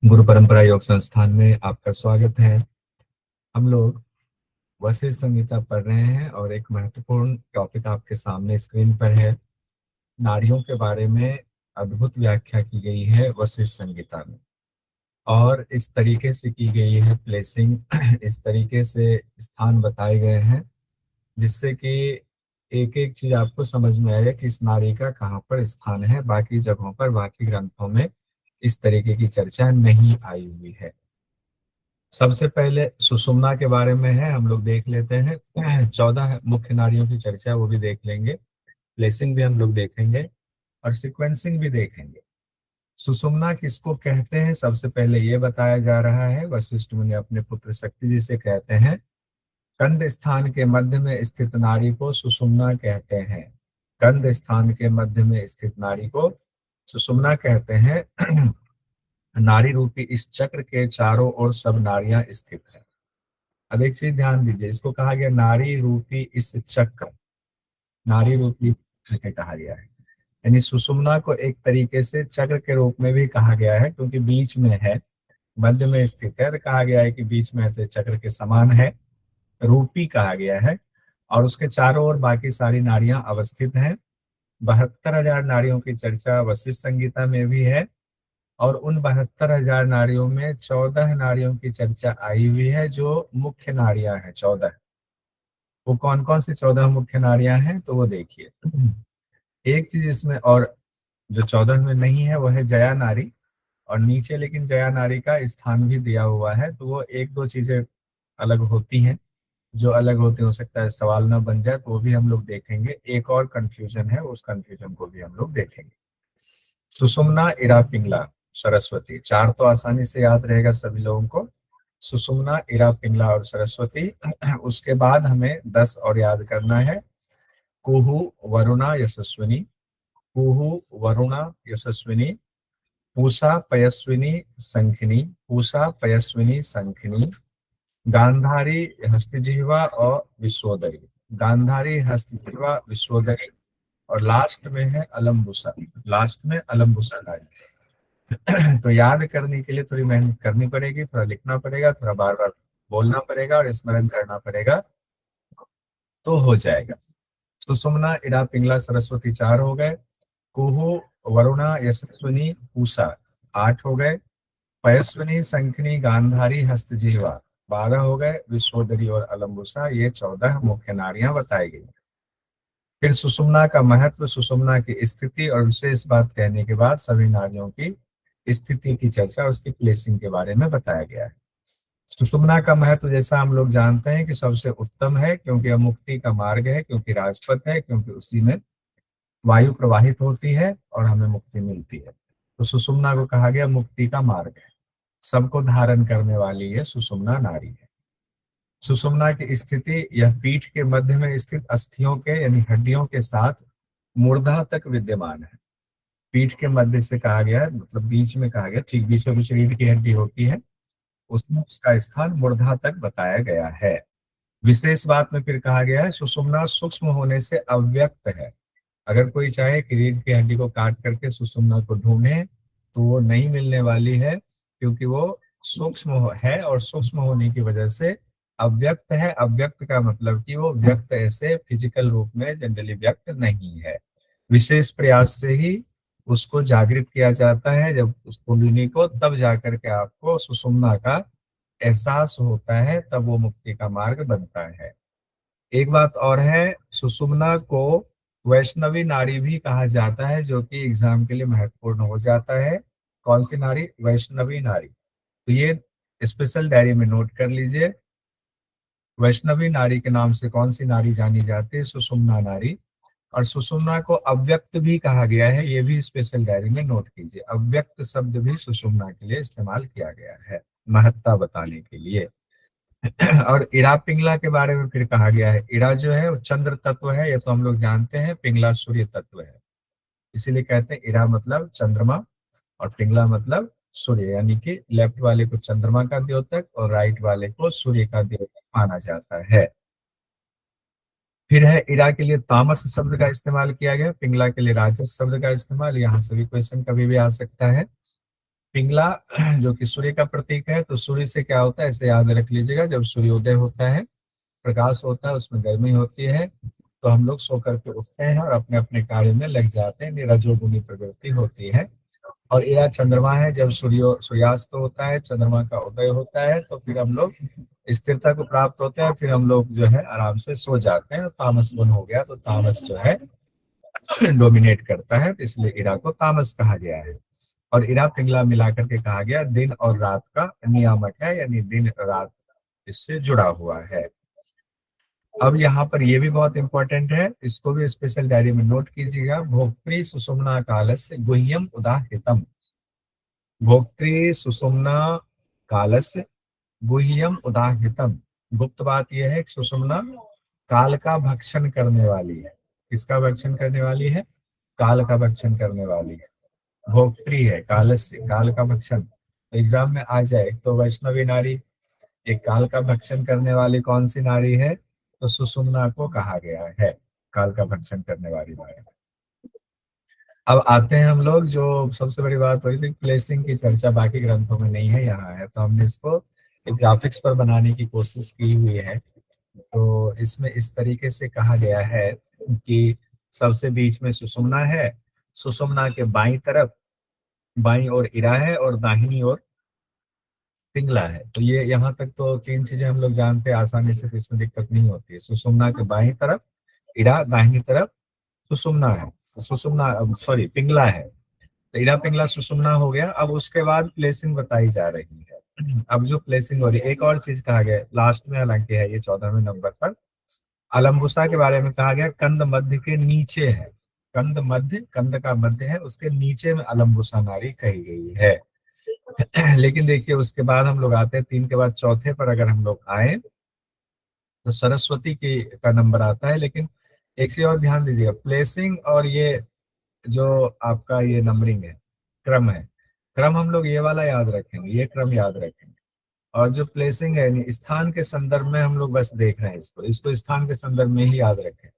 गुरु परंपरा योग संस्थान में आपका स्वागत है। हम लोग वशिष्ठ संहिता पढ़ रहे हैं और एक महत्वपूर्ण टॉपिक आपके सामने स्क्रीन पर है। नारियों के बारे में अद्भुत व्याख्या की गई है वशिष्ठ संहिता में, और इस तरीके से की गई है प्लेसिंग, इस तरीके से स्थान बताए गए हैं जिससे कि एक एक चीज आपको समझ में आएगा कि इस नारी का कहाँ पर स्थान है। बाकी जगहों पर, बाकी ग्रंथों में इस तरीके की चर्चा नहीं आई हुई है। सबसे पहले सुषुम्ना के बारे में है, हम लोग देख लेते हैं। 14 मुख्य नाड़ियों की चर्चा वो भी देख लेंगे, प्लेसिंग भी हम लोग देखेंगे और सीक्वेंसिंग भी देखेंगे। सुषुम्ना किसको कहते हैं, सबसे पहले ये बताया जा रहा है। वशिष्ठ मुनि अपने पुत्र शक्ति जी से कहते हैं, कंड स्थान के मध्य में स्थित नारी को सुषुम्ना कहते हैं। कंड स्थान के मध्य में स्थित नारी को सुषुम्ना कहते हैं। नारी रूपी इस चक्र के चारों ओर सब नारियां स्थित हैं। अब एक चीज ध्यान दीजिए, इसको कहा गया नारी रूपी इस चक्र, नारी रूपी करके कहा गया है। यानी सुषुम्ना को एक तरीके से चक्र के रूप में भी कहा गया है, क्योंकि बीच में है, मध्य में स्थित है, तो कहा गया है कि बीच में है तो चक्र के समान है, रूपी कहा गया है। और उसके चारों ओर बाकी सारी नारियां अवस्थित हैं। 72,000 नारियों की चर्चा वशिष्ठ संहिता में भी है, और उन 72,000 नारियों में 14 नारियों की चर्चा आई हुई है जो मुख्य नारियां हैं। 14, वो कौन कौन सी 14 मुख्य नारियां हैं तो वो देखिए। एक चीज इसमें और जो 14 में नहीं है वो है जया नारी, और नीचे लेकिन जया नारी का स्थान भी दिया हुआ है, तो वो एक दो चीजें अलग होती हैं। जो अलग होते हो सकता है सवाल ना बन जाए, तो वो भी हम लोग देखेंगे। एक और कंफ्यूजन है, उस कंफ्यूजन को भी हम लोग देखेंगे। सुषुम्ना, इरा, पिंगला, सरस्वती, चार तो आसानी से याद रहेगा सभी लोगों को। सुषुम्ना, इरा, पिंगला और सरस्वती। उसके बाद हमें 10 और याद करना है। कुहू, वरुणा, यशस्विनी। कुहू, वरुणा, यशस्विनी। पूषा, पयस्विनी, संखिनी। पूषा, पयस्विनी, संखिनी। गांधारी, हस्तजिह्वा और विश्वोदरी। गांधारी, हस्तजिह्वा, विश्वोदरी। और लास्ट में है अलम्बुसा, लास्ट में अलम्बुसा नारी। तो याद करने के लिए थोड़ी मेहनत करनी पड़ेगी, थोड़ा लिखना पड़ेगा, थोड़ा बार बार बोलना पड़ेगा और स्मरण करना पड़ेगा, तो हो जाएगा। सुषुम्ना, इड़ा, पिंगला, सरस्वती 4 हो गए। कुहू, वरुणा, यशस्विनी, पूषा 8 हो गए। पयस्विनी, संखनी, गांधारी, हस्तजीवा 12 हो गए। विश्वोदरी और अलम्बुसा, ये 14 मुख्य नारियां बताई गई। फिर सुषुम्ना का महत्व, सुषुम्ना की स्थिति और विशेष बात कहने के बाद सभी नारियों की स्थिति की चर्चा, उसकी प्लेसिंग के बारे में बताया गया है। सुषुम्ना का महत्व जैसा हम लोग जानते हैं कि सबसे उत्तम है, क्योंकि यह मुक्ति का मार्ग है, क्योंकि राजपथ है, क्योंकि उसी में वायु प्रवाहित होती है और हमें मुक्ति मिलती है। तो सुषुम्ना को कहा गया मुक्ति का मार्ग है, सबको धारण करने वाली ये सुषुम्ना नारी है। सुषुम्ना की स्थिति, यह पीठ के मध्य में स्थित अस्थियों के यानी हड्डियों के साथ मूर्धा तक विद्यमान है। पीठ के मध्य से कहा गया है, मतलब बीच में कहा गया, ठीक बीचों बीच रीढ़ की हड्डी होती है, उसमें उसका स्थान मूर्धा तक बताया गया है। विशेष बात में फिर कहा गया है सुषुम्ना सूक्ष्म होने से अव्यक्त है। अगर कोई चाहे कि रीढ़ की हड्डी को काट करके सुषुम्ना को ढूंढे तो वो नहीं मिलने वाली है, क्योंकि वो सूक्ष्म है, और सूक्ष्म होने की वजह से अव्यक्त है। अव्यक्त का मतलब कि वो व्यक्त ऐसे फिजिकल रूप में जनरली व्यक्त नहीं है। विशेष प्रयास से ही उसको जागृत किया जाता है, जब उस कुंडलिनी को, तब जाकर के आपको सुषुम्ना का एहसास होता है, तब वो मुक्ति का मार्ग बनता है। एक बात और है, सुषुम्ना को वैष्णवी नारी भी कहा जाता है, जो कि एग्जाम के लिए महत्वपूर्ण हो जाता है। कौन सी नारी? वैष्णवी नारी। तो ये स्पेशल डायरी में नोट कर लीजिए। वैष्णवी नारी के नाम से कौन सी नारी जानी जाती है? सुषुम्ना नारी। और सुषुम्ना को अव्यक्त भी कहा गया है, ये भी स्पेशल डायरी में नोट कीजिए। अव्यक्त शब्द भी सुषुम्ना के लिए इस्तेमाल किया गया है, महत्ता बताने के लिए। और इड़ा, पिंगला के बारे में फिर कहा गया है। इड़ा जो है वो चंद्र तत्व है, ये तो हम लोग जानते हैं। पिंगला सूर्य तत्व है, इसीलिए कहते हैं इड़ा मतलब चंद्रमा और पिंगला मतलब सूर्य, यानी कि लेफ्ट वाले को चंद्रमा का द्योतक और राइट वाले को सूर्य का द्योतक माना जाता है। फिर है इड़ा के लिए तामस शब्द का इस्तेमाल किया गया, पिंगला के लिए राजस शब्द का इस्तेमाल। यहाँ से भी क्वेश्चन कभी भी आ सकता है। पिंगला जो कि सूर्य का प्रतीक है, तो सूर्य से क्या होता है इसे याद रख लीजिएगा, जब सूर्योदय होता है, प्रकाश होता है, उसमें गर्मी होती है, तो हम लोग सो करके उठते हैं और अपने अपने कार्य में लग जाते हैं, रजोगुनी प्रवृत्ति होती है। और यह चंद्रमा है, जब सूर्यास्त होता है, चंद्रमा का उदय होता है, तो फिर हम लोग स्थिरता को प्राप्त होते हैं, फिर हम लोग जो है आराम से सो जाते हैं। तामस गुण हो गया, तो तामस जो है डोमिनेट करता है, तो इसलिए इरा को तामस कहा गया है। और इरा पिंगला मिलाकर के कहा गया दिन और रात का नियामक है, यानी दिन रात इससे जुड़ा हुआ है। अब यहाँ पर ये भी बहुत इंपॉर्टेंट है, इसको भी स्पेशल डायरी में नोट कीजिएगा। भोक्त्री सुषुम्ना कालस्य गुह्यम उदाहृतम। भोक्त्री सुषुम्ना कालस्य गुह्यम उदाहृतम। गुप्त बात यह है कि सुषुम्ना काल का भक्षण करने वाली है। किसका भक्षण करने वाली है? काल का भक्षण करने वाली है। भोक्त्री है कालस्य, काल का भक्षण। तो एग्जाम में आ जाए तो वैष्णवी नारी, एक काल का भक्षण करने वाली कौन सी नारी है? तो सुषुम्ना को कहा गया है काल का भक्षण करने वाली नारी। अब आते हैं हम लोग, जो सबसे बड़ी बात हो रही थी, प्लेसिंग की चर्चा बाकी ग्रंथों में नहीं है, यहाँ है, तो हमने इसको एक ग्राफिक्स पर बनाने की कोशिश की हुई है। तो इसमें इस तरीके से कहा गया है कि सबसे बीच में सुषुम्ना है, सुषुम्ना के बाईं तरफ, बाईं ओर इरा है और दाहिनी ओर पिंगला है। तो ये यहाँ तक तो तीन चीजें हम लोग जानते हैं आसानी से, तो इसमें दिक्कत नहीं होती है। सुषुम्ना के बाईं तरफ इरा, दाहिनी तरफ सुषुम्ना है, सुषुम्ना सॉरी पिंगला है। तो इरा पिंगला सुषुम्ना हो गया। अब उसके बाद प्लेसिंग बताई जा रही है। अब जो प्लेसिंग हो रही है, एक और चीज कहा गया लास्ट में, हालांकि है ये 14वें नंबर पर, अलम्बुसा के बारे में कहा गया कंद मध्य के नीचे है। कंद मध्य, कंद का मध्य है, उसके नीचे में अलम्बुसा नारी कही गई है। लेकिन देखिए उसके बाद हम लोग आते हैं 3 के बाद चौथे पर, अगर हम लोग आए तो सरस्वती की का नंबर आता है। लेकिन एक चीज और ध्यान दीजिएगा, प्लेसिंग और ये जो आपका ये नंबरिंग है, क्रम है, क्रम हम लोग ये वाला याद रखेंगे, ये क्रम याद रखेंगे। और जो प्लेसिंग है यानी स्थान के संदर्भ में हम लोग बस देख रहे हैं, इसको इसको स्थान के संदर्भ में ही याद रखें।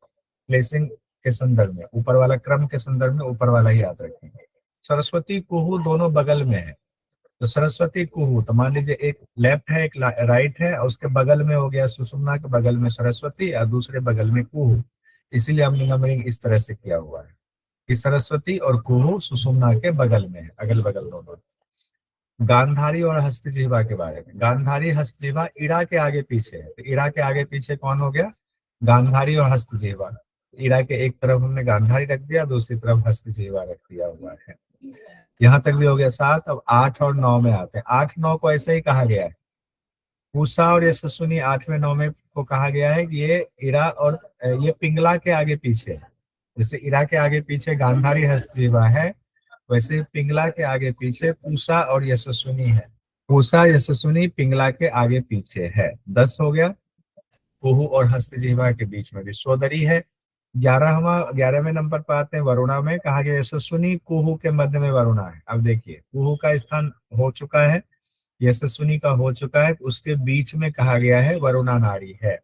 प्लेसिंग के संदर्भ में ऊपर वाला, क्रम के संदर्भ में ऊपर वाला ही याद रखेंगे। सरस्वती कुहू दोनों बगल में है, तो सरस्वती कुहू, तो मान लीजिए एक लेफ्ट है एक राइट है, और उसके बगल में हो गया सुषुम्ना के बगल में सरस्वती और दूसरे बगल में कुहू। इसीलिए हमने नंबरिंग इस तरह से किया हुआ है कि सरस्वती और कुहू सुषुम्ना के बगल में है, अगल बगल दोनों। गांधारी और हस्तजिह्वा के बारे में, गांधारी हस्तजिह्वा इड़ा के आगे पीछे है, तो इड़ा के आगे पीछे कौन हो गया? गांधारी और हस्तजिह्वा। इड़ा के एक तरफ हमने गांधारी रख दिया, दूसरी तरफ हस्तजिह्वा रख दिया हुआ है। यहाँ तक भी हो गया 7। अब 8 और 9 में आते हैं। 8 9 को ऐसे ही कहा गया है, पूषा और यशस्विनी 8वें 9वें को कहा गया है कि ये इरा और ये पिंगला के आगे पीछे है। जैसे इरा के आगे पीछे गांधारी हस्तजिह्वा है, वैसे पिंगला के आगे पीछे पूषा और यशस्विनी है। पूषा यशस्विनी पिंगला के आगे पीछे है। 10 हो गया। कुहू और हस्तजिह्वा के बीच में विश्वोदरी है। 11वें नंबर पर आते हैं, वरुणा में कहा गया यशस्विनी कुहू के मध्य में वरुणा है। अब देखिए कुहू का स्थान हो चुका है, यशस्विनी का हो चुका है, तो उसके बीच में कहा गया है वरुणा नारी है,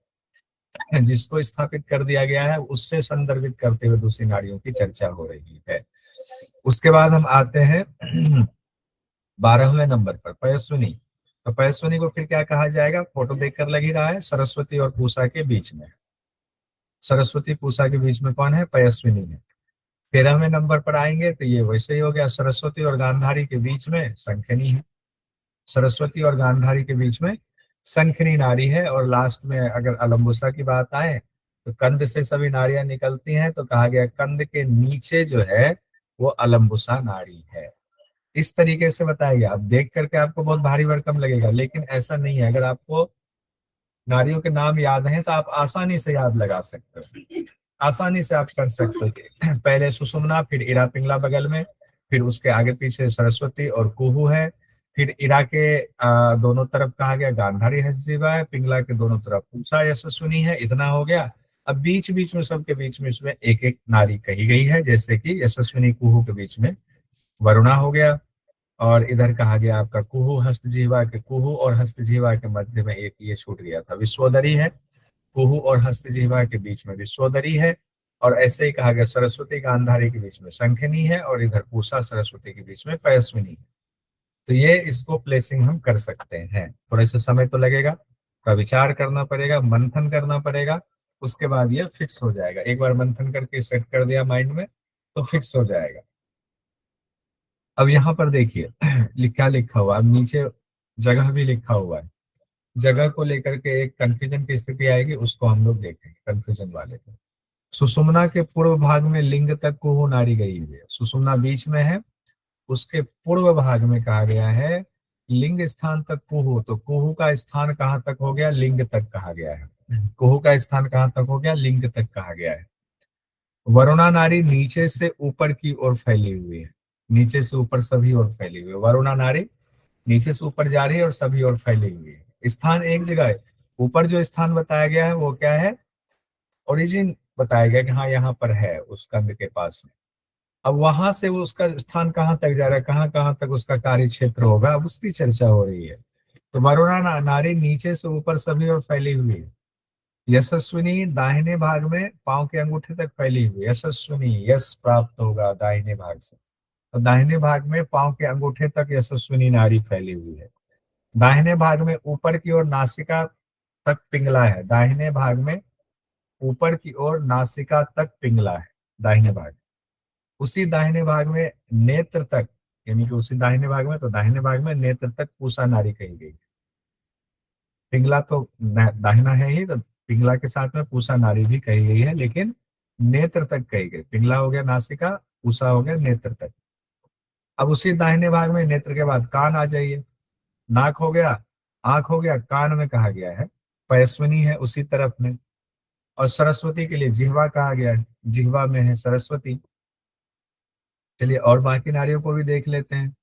जिसको स्थापित कर दिया गया है, उससे संदर्भित करते हुए दूसरी नारियों की चर्चा हो रही है। उसके बाद हम आते हैं 12वें नंबर पर पयस्विनी। तो पयस्विनी को फिर क्या कहा जाएगा? फोटो देखकर लग ही रहा है, सरस्वती और पूषा के बीच में। सरस्वती पूषा के बीच में कौन है? पयस्विनी है। 13वें नंबर पर आएंगे तो ये वैसे ही हो गया, सरस्वती और गांधारी के बीच में शंखिनी है। सरस्वती और गांधारी के बीच में शंखिनी नारी है। और लास्ट में अगर अलम्बुसा की बात आए तो कंद से सभी नारियां निकलती हैं, तो कहा गया कंद के नीचे जो है वो अलम्बुसा नारी है। इस तरीके से बताया गया। अब देख करके आपको बहुत भारी भरकम लगेगा, लेकिन ऐसा नहीं है। अगर आपको नारियों के नाम याद हैं तो आप आसानी से याद लगा सकते हो, आसानी से आप कर सकते हो। पहले सुषुम्ना, फिर इरा पिंगला बगल में, फिर उसके आगे पीछे सरस्वती और कुहू है, फिर इरा के दोनों तरफ कहा गया गांधारी हस्तजिह्वा है, पिंगला के दोनों तरफ पूषा यशस्विनी है। इतना हो गया। अब बीच बीच में, सबके बीच में इसमें एक एक नारी कही गई है, जैसे कि यशस्विनी कुहू के बीच में वरुणा हो गया, और इधर कहा गया आपका कुहू हस्तजिह्वा के, कुहू और हस्तजिह्वा के मध्य में एक ये छूट गया था, विश्वोदरी है। कुहू और हस्तजिह्वा के बीच में विश्वोदरी है। और ऐसे ही कहा गया सरस्वती गांधारी के बीच में शंखिनी है, और इधर पूषा सरस्वती के बीच में पयस्विनी है। तो ये इसको प्लेसिंग हम कर सकते हैं। थोड़ा सा समय तो लगेगा, थोड़ा विचार करना पड़ेगा, मंथन करना पड़ेगा, उसके बाद ये फिक्स हो जाएगा। एक बार मंथन करके सेट कर दिया माइंड में तो फिक्स हो जाएगा। अब यहाँ पर देखिए क्या लिखा हुआ, अब नीचे जगह भी लिखा हुआ है। जगह को लेकर के एक कंफ्यूजन की स्थिति आएगी, उसको हम लोग देखेंगे कंफ्यूजन वाले को। सुषुम्ना के पूर्व भाग में लिंग तक कुहू नारी गई हुई है। सुषुम्ना बीच में है, उसके पूर्व भाग में कहा गया है लिंग स्थान तक कुहू। तो कुहू का स्थान कहाँ तक हो गया, लिंग तक कहा गया है। कुहू का स्थान कहाँ तक हो गया, लिंग तक कहा गया है। वरुणा नारी नीचे से ऊपर की ओर फैली हुई है। नीचे से ऊपर सभी ओर फैली हुई है। वरुणा नारी नीचे से ऊपर जा रही है और सभी ओर फैली हुई है। स्थान एक जगह है। ऊपर जो स्थान बताया गया है वो क्या है, ओरिजिन बताया गया कि हाँ यहाँ पर है उस कंद के पास में। अब वहां से वो उसका स्थान कहाँ तक जा रहा है, कहाँ कहाँ तक उसका कार्य क्षेत्र होगा, अब उसकी चर्चा हो रही है। तो वरुणा नारी नीचे से ऊपर सभी ओर फैली हुई है। यशस्विनी दाहिने भाग में पांव के अंगूठे तक फैली हुई है। यशस्विनी, यश प्राप्त होगा दाहिने भाग से, तो दाहिने भाग में पांव के अंगूठे तक यशस्विनी नारी फैली हुई है। दाहिने भाग में ऊपर की ओर नासिका तक पिंगला है। दाहिने भाग में ऊपर की ओर नासिका तक पिंगला है दाहिने भाग। उसी दाहिने भाग में नेत्र तक, यानी कि उसी दाहिने भाग में, तो दाहिने भाग में नेत्र तक पूसा नारी कही गई। पिंगला तो दाहिना है ही, तो पिंगला के साथ में पूसा नारी भी कही गई है, लेकिन नेत्र तक कही गई। पिंगला हो गया नासिका, पूसा हो गया नेत्र तक। अब उसी दाहिने भाग में नेत्र के बाद कान आ जाइए। नाक हो गया, आंख हो गया, कान में कहा गया है पयस्विनी है उसी तरफ में। और सरस्वती के लिए जिह्वा कहा गया है, जिह्वा में है सरस्वती। चलिए और बाकी नारियों को भी देख लेते हैं।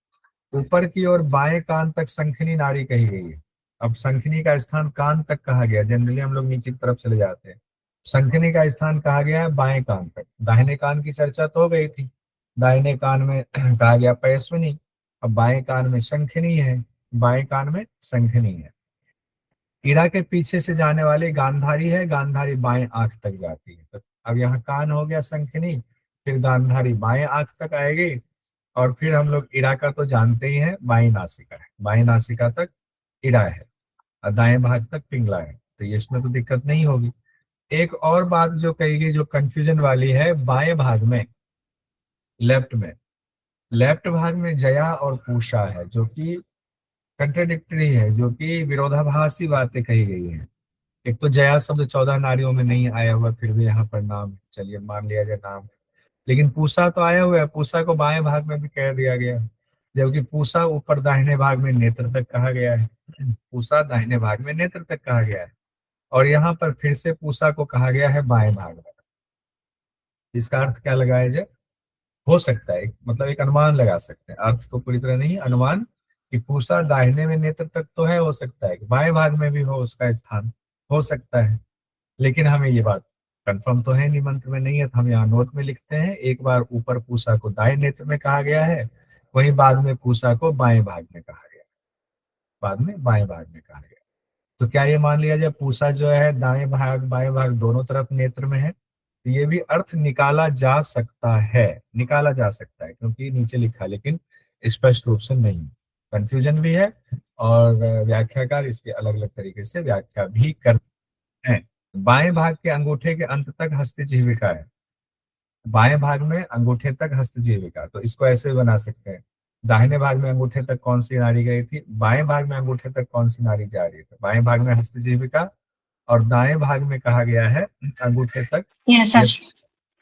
ऊपर की ओर बाएं कान तक शंखिनी नारी कही गई है। अब शंखिनी का स्थान कान तक कहा गया, जनरली हम लोग नीचे की तरफ चले जाते हैं। शंखिनी का स्थान कहा गया है बाएं कान तक। दाहिने कान की चर्चा तो हो गई थी, दाहिने कान में कहा गया पयस्विनी, अब बाएं कान में शंखिनी है, बाएं कान में शंखिनी है। इरा के पीछे से जाने वाली गांधारी है, गांधारी बाएं आंख तक जाती है। तो अब यहाँ कान हो गया शंखिनी, फिर गांधारी बाएं आंख तक आएगी, और फिर हम लोग इरा का तो जानते ही हैं बाई नासिका है, बाई नासिका तक इरा है और दाएं भाग तक पिंगला है। तो ये इसमें तो दिक्कत नहीं होगी। एक और बात जो कही गई जो कंफ्यूजन वाली है, बाएं भाग में, लेफ्ट में, लेफ्ट भाग में जया और पूषा है, जो कि कंट्राडिक्टरी है, जो कि विरोधाभासी बातें कही गई हैं। एक तो जया शब्द 14 नारियों में नहीं आया हुआ, फिर भी यहाँ पर नाम, चलिए मान लिया जाए नाम। लेकिन पूसा तो आया हुआ है, पूसा को बाएं भाग में भी कह दिया गया है, जबकि पूसा ऊपर दाहिने भाग में नेत्र तक कहा गया है। पूसा दाहिने भाग में नेत्र तक कहा गया है, और यहाँ पर फिर से पूसा को कहा गया है बाएं भाग में। इसका अर्थ क्या लगाया जाए, हो सकता है मतलब एक अनुमान लगा सकते हैं, अर्थ तो पूरी तरह नहीं, अनुमान, कि पूसा दाहिने में नेत्र तक तो है, हो सकता है कि बाएं भाग में भी हो उसका स्थान, हो सकता है। लेकिन हमें ये बात कंफर्म तो है नहीं, मंत्र में नहीं है, तो हम यहाँ नोट में लिखते हैं। एक बार ऊपर पूसा को दाएं नेत्र में कहा गया है, वहीं बाद में पूसा को बाएं भाग में कहा गया, बाद में बाएं भाग में कहा गया। तो क्या ये मान लिया जाए पूसा जो है दाएं भाग बाएं भाग दोनों तरफ नेत्र में है, तो ये भी अर्थ निकाला जा सकता है, निकाला जा सकता है, क्योंकि नीचे लिखा है, लेकिन स्पष्ट रूप से नहीं। कंफ्यूजन भी है, और व्याख्याकार इसके अलग अलग तरीके से व्याख्या भी करते हैं। बाएं भाग के अंगूठे के अंत तक हस्तजीविका है। बाएं भाग में अंगूठे तक हस्तजीविका, तो इसको ऐसे भी बना सकते हैं। दाहिने भाग में अंगूठे तक कौन सी नारी गई थी, बाएं भाग में अंगूठे तक कौन सी नारी जा रही है, बाएं भाग में हस्तजीविका, और दाएं भाग में कहा गया है अंगूठे तक यश,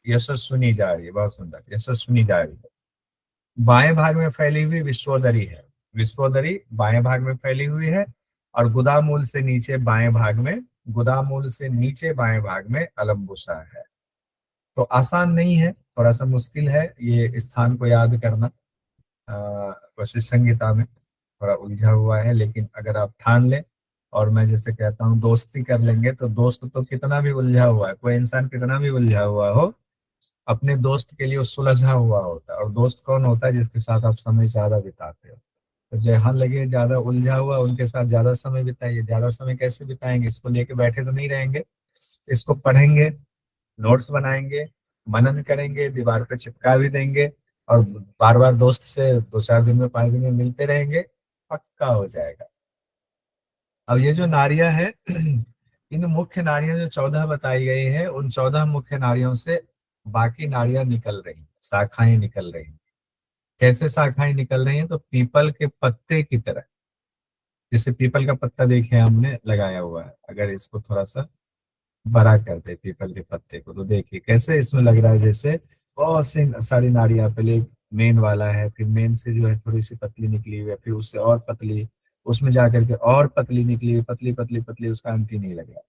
यशस्विनी जा रही है। बहुत सुंदर, यशस्विनी जा रही है। बाएं भाग में फैली हुई विश्वोदरी है, विश्वोदरी बाएं भाग में फैली हुई है, और गुदामूल से नीचे बाएं भाग में, गुदामूल से नीचे बाएं भाग में अलम्बुसा है। तो आसान नहीं है, थोड़ा सा मुश्किल है ये स्थान को याद करना। वशिष्ठ संहिता में थोड़ा उलझा हुआ है, लेकिन अगर आप ठान लें, और मैं जैसे कहता हूँ दोस्ती कर लेंगे, तो दोस्त तो कितना भी उलझा हुआ है, कोई इंसान कितना भी उलझा हुआ हो, अपने दोस्त के लिए वो सुलझा हुआ होता है। और दोस्त कौन होता है, जिसके साथ आप समय ज्यादा बिताते हो। तो जहाँ लगे ज्यादा उलझा हुआ, उनके साथ ज्यादा समय बिताइए। ज्यादा समय कैसे बिताएंगे, इसको लेके बैठे तो नहीं रहेंगे, इसको पढ़ेंगे, नोट्स बनाएंगे, मनन करेंगे, दीवार पे चिपका भी देंगे, और बार बार दोस्त से 2-4 दिन में 5 दिन में मिलते रहेंगे, पक्का हो जाएगा। अब ये जो नारियां हैं इन मुख्य नारियां जो 14 बताई गई है, उन 14 मुख्य नारियों से बाकी नारियां निकल रही हैं, शाखाएं निकल रही हैं। कैसे शाखाएं निकल रही हैं? तो पीपल के पत्ते की तरह। जैसे पीपल का पत्ता देखे हमने लगाया हुआ है, अगर इसको थोड़ा सा बड़ा कर दे पीपल के पत्ते को, तो देखिए कैसे इसमें लग रहा है जैसे बहुत सी सारी नाड़ियां, पहले मेन वाला है, फिर मेन से जो है थोड़ी सी पतली निकली हुई है, फिर उससे और पतली, उसमें जाकर के और पतली निकली हुई, पतली पतली पतली, उसका अंत ही नहीं लग रहा।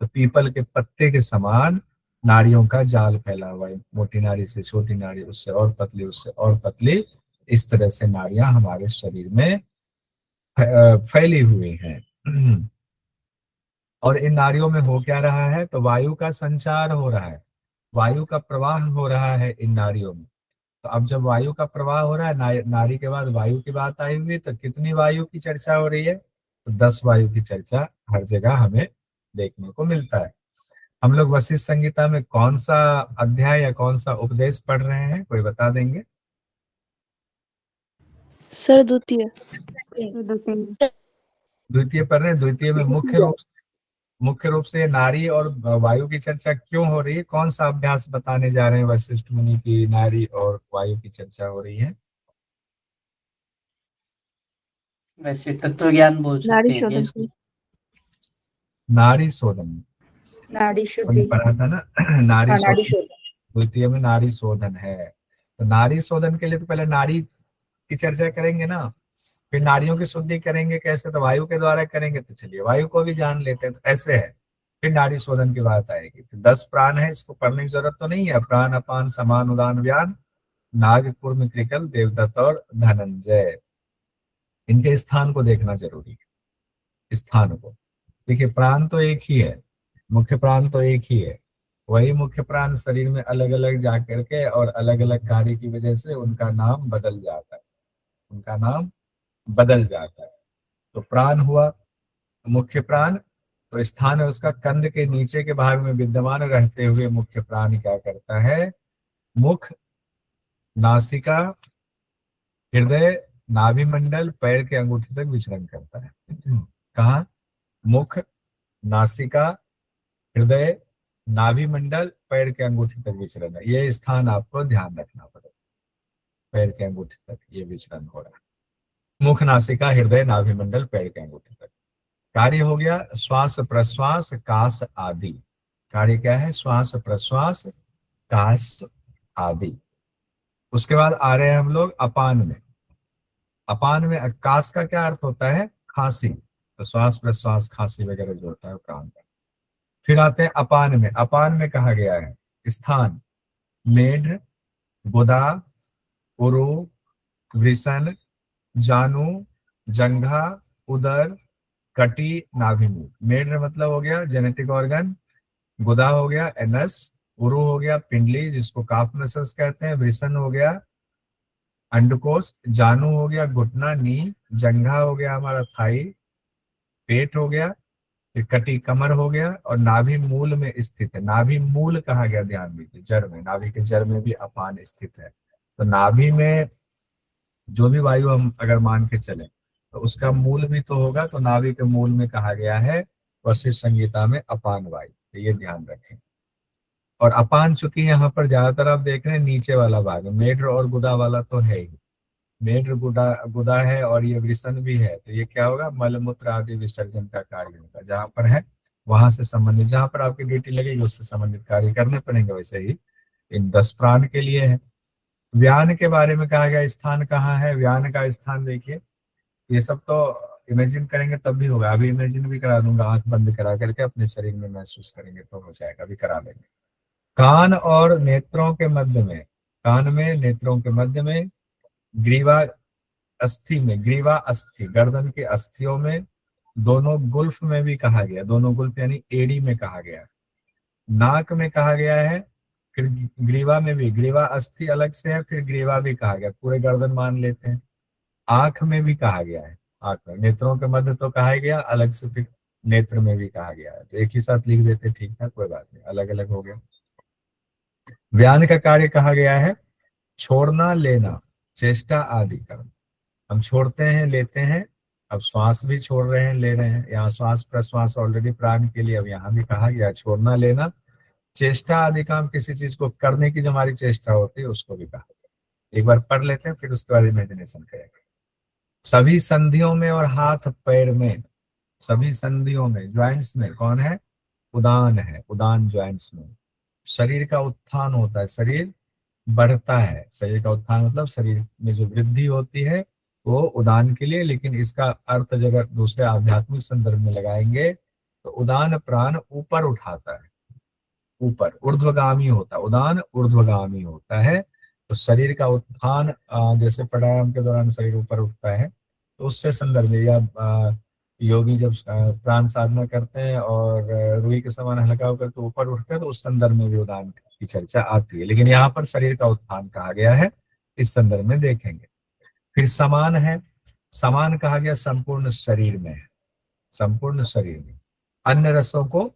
तो पीपल के पत्ते के समान नाड़ियों का जाल फैला हुआ है, मोटी नाड़ी से छोटी नाड़ी, उससे और पतली, उससे और पतली, इस तरह से नाड़ियां हमारे शरीर में फैली हुई हैं। और इन नाड़ियों में हो क्या रहा है? तो वायु का संचार हो रहा है, वायु का प्रवाह हो रहा है इन नाड़ियों में। तो अब जब वायु का प्रवाह हो रहा है, नाड़ी के बाद वायु की बात आई हुई, तो कितनी वायु की चर्चा हो रही है? तो 10 वायु की चर्चा हर जगह हमें देखने को मिलता है। हम लोग वशिष्ठ संहिता में कौन सा अध्याय या कौन सा उपदेश पढ़ रहे हैं, कोई बता देंगे? सर द्वितीय। द्वितीय पढ़ रहे हैं। द्वितीय में मुख्य रूप से नारी और वायु की चर्चा क्यों हो रही है? कौन सा अभ्यास बताने जा रहे हैं वशिष्ठ मुनि की नारी और वायु की चर्चा हो रही है? वैसे तत्व ज्ञान बोल नाड़ी सकते हैं क्या शोधन इसको? नारी शोधन, नाड़ी हमने शुद्धि। पढ़ा था ना नारी हाँ, नाड़ी शोधन। शोधन। द्वितीय में नारी शोधन है। तो नारी शोधन के लिए तो पहले नारी की चर्चा करेंगे ना, फिर नारियों की शुद्धि करेंगे कैसे? तो वायु के द्वारा करेंगे। तो चलिए वायु को भी जान लेते हैं। तो ऐसे है, फिर नाड़ी शोधन की बात आएगी। तो 10 प्राण है, इसको पढ़ने की जरूरत तो नहीं है। प्राण अपान समान उदान व्यान नाग कुर्म कृकल देवदत्त और धनंजय, इनके स्थान को देखना जरूरी है। स्थान को देखिए, प्राण तो एक ही है, मुख्य प्राण तो एक ही है। वही मुख्य प्राण शरीर में अलग अलग जा करके और अलग अलग कार्य की वजह से उनका नाम बदल जाता है, उनका नाम बदल जाता है। तो प्राण हुआ मुख्य प्राण, तो स्थान है उसका कंध के नीचे के भाग में विद्यमान रहते हुए मुख्य प्राण क्या करता है? मुख, नासिका, हृदय, नाभि मंडल, पैर के अंगूठे तक विचरण करता है। कहाँ? मुख, नासिका, हृदय, नाभि मंडल, पैर के अंगूठे तक विचरण है। ये स्थान आपको ध्यान रखना पड़ेगा, पैर के अंगूठे तक ये विचरण हो रहा है। मुख, नासिका, हृदय, नाभि मंडल, पैर के अंगूठे तक। कार्य हो गया श्वास प्रश्वास कास आदि। कार्य क्या है? श्वास प्रश्वास कास आदि। उसके बाद आ रहे हैं हम लोग अपान में। अपान में कास का क्या अर्थ होता है? खांसी। तो श्वास प्रश्वास खांसी वगैरह जो होता है वो प्राण का। फिर आते हैं अपान में। अपान में कहा गया है स्थान मेढ, गुदा, उरु, वृषण, जानु, जंघा, उदर, कटी, नाभिमूल। मेढ मतलब हो गया जेनेटिक ऑर्गन, गुदा हो गया एनस, उरु हो गया पिंडली जिसको काफ मसल्स कहते हैं, वृषण हो गया अंडकोश, जानू हो गया घुटना नी, जंघा हो गया हमारा थाई, पेट हो गया, फिर कटी कमर हो गया, और नाभि मूल में स्थित है। नाभि मूल कहा गया, ध्यान दीजिए, जड़ में, नाभि के जड़ में भी अपान स्थित है। तो नाभि में जो भी वायु हम अगर मान के चले तो उसका मूल भी तो होगा। तो नाभि के मूल में कहा गया है वशिष्ठ संहिता में अपान वायु। तो ये ध्यान रखें। और अपान चूंकि यहाँ पर ज्यादातर आप देख रहे हैं नीचे वाला भाग, मेढ और गुदा वाला तो है ही, मेढ गुदा गुदा है और ये वृषण भी है। तो ये क्या होगा? मलमूत्र आदि विसर्जन का कार्य होगा। जहां पर है वहां से संबंधित, जहां पर आपकी ड्यूटी लगेगी उससे संबंधित कार्य करने पड़ेंगे। वैसे ही इन 10 प्राण के लिए है। व्यान के बारे में कहा गया स्थान कहाँ है? व्यान का स्थान देखिए, ये सब तो इमेजिन करेंगे तब भी होगा। अभी इमेजिन भी करा दूंगा, आंख बंद करा करके अपने शरीर में महसूस करेंगे तो हो जाएगा, अभी करा लेंगे। कान और नेत्रों के मध्य में, कान में नेत्रों के मध्य में, ग्रीवा अस्थि में, ग्रीवा अस्थि गर्दन के अस्थियों में, दोनों गुल्फ में भी कहा गया, दोनों गुल्फ यानी एड़ी में कहा गया, नाक में कहा गया है, फिर ग्रीवा में भी, ग्रीवा अस्थि अलग से है, फिर ग्रीवा भी कहा गया, पूरे गर्दन मान लेते हैं। आंख में भी कहा गया है, आंख में, नेत्रों के मध्य तो कहा गया, अलग से फिर नेत्र में भी कहा गया है। तो एक ही साथ लिख देते, ठीक था, कोई बात नहीं, अलग अलग हो गया। व्यान का कार्य कहा गया है छोड़ना लेना चेष्टा आदि कर्म। हम छोड़ते हैं, लेते हैं, अब श्वास भी छोड़ रहे हैं, ले रहे हैं। यहाँ श्वास प्रश्वास ऑलरेडी प्राण के लिए, अब यहाँ भी कहा गया छोड़ना लेना चेष्टा आदि काम। किसी चीज को करने की जो हमारी चेष्टा होती है उसको भी कहा गया। एक बार पढ़ लेते हैं, फिर उसके बाद इमेजिनेशन करेंगे। सभी संधियों में और हाथ पैर में, सभी संधियों में, ज्वाइंट्स में कौन है? उदान है, उदान ज्वाइंट्स में शरीर का उत्थान होता है, शरीर बढ़ता है। शरीर का उत्थान मतलब शरीर में जो वृद्धि होती है वो उदान के लिए। लेकिन इसका अर्थ अगर दूसरे आध्यात्मिक संदर्भ में लगाएंगे तो उदान प्राण ऊपर उठाता है, ऊपर ऊर्ध्वगामी होता है। उदान ऊर्ध्वगामी होता है। तो शरीर का उत्थान, जैसे प्राणायाम के दौरान शरीर ऊपर उठता है, तो उससे संदर्भ में, या योगी जब प्राण साधना करते हैं और रुई के समान हल्का होकर तो ऊपर उठते हैं, तो उस संदर्भ में भी उदान की चर्चा आती है। लेकिन यहाँ पर शरीर का उत्थान कहा गया है, इस संदर्भ में देखेंगे। फिर समान है, समान कहा गया संपूर्ण शरीर में है, संपूर्ण शरीर में। अन्य रसों को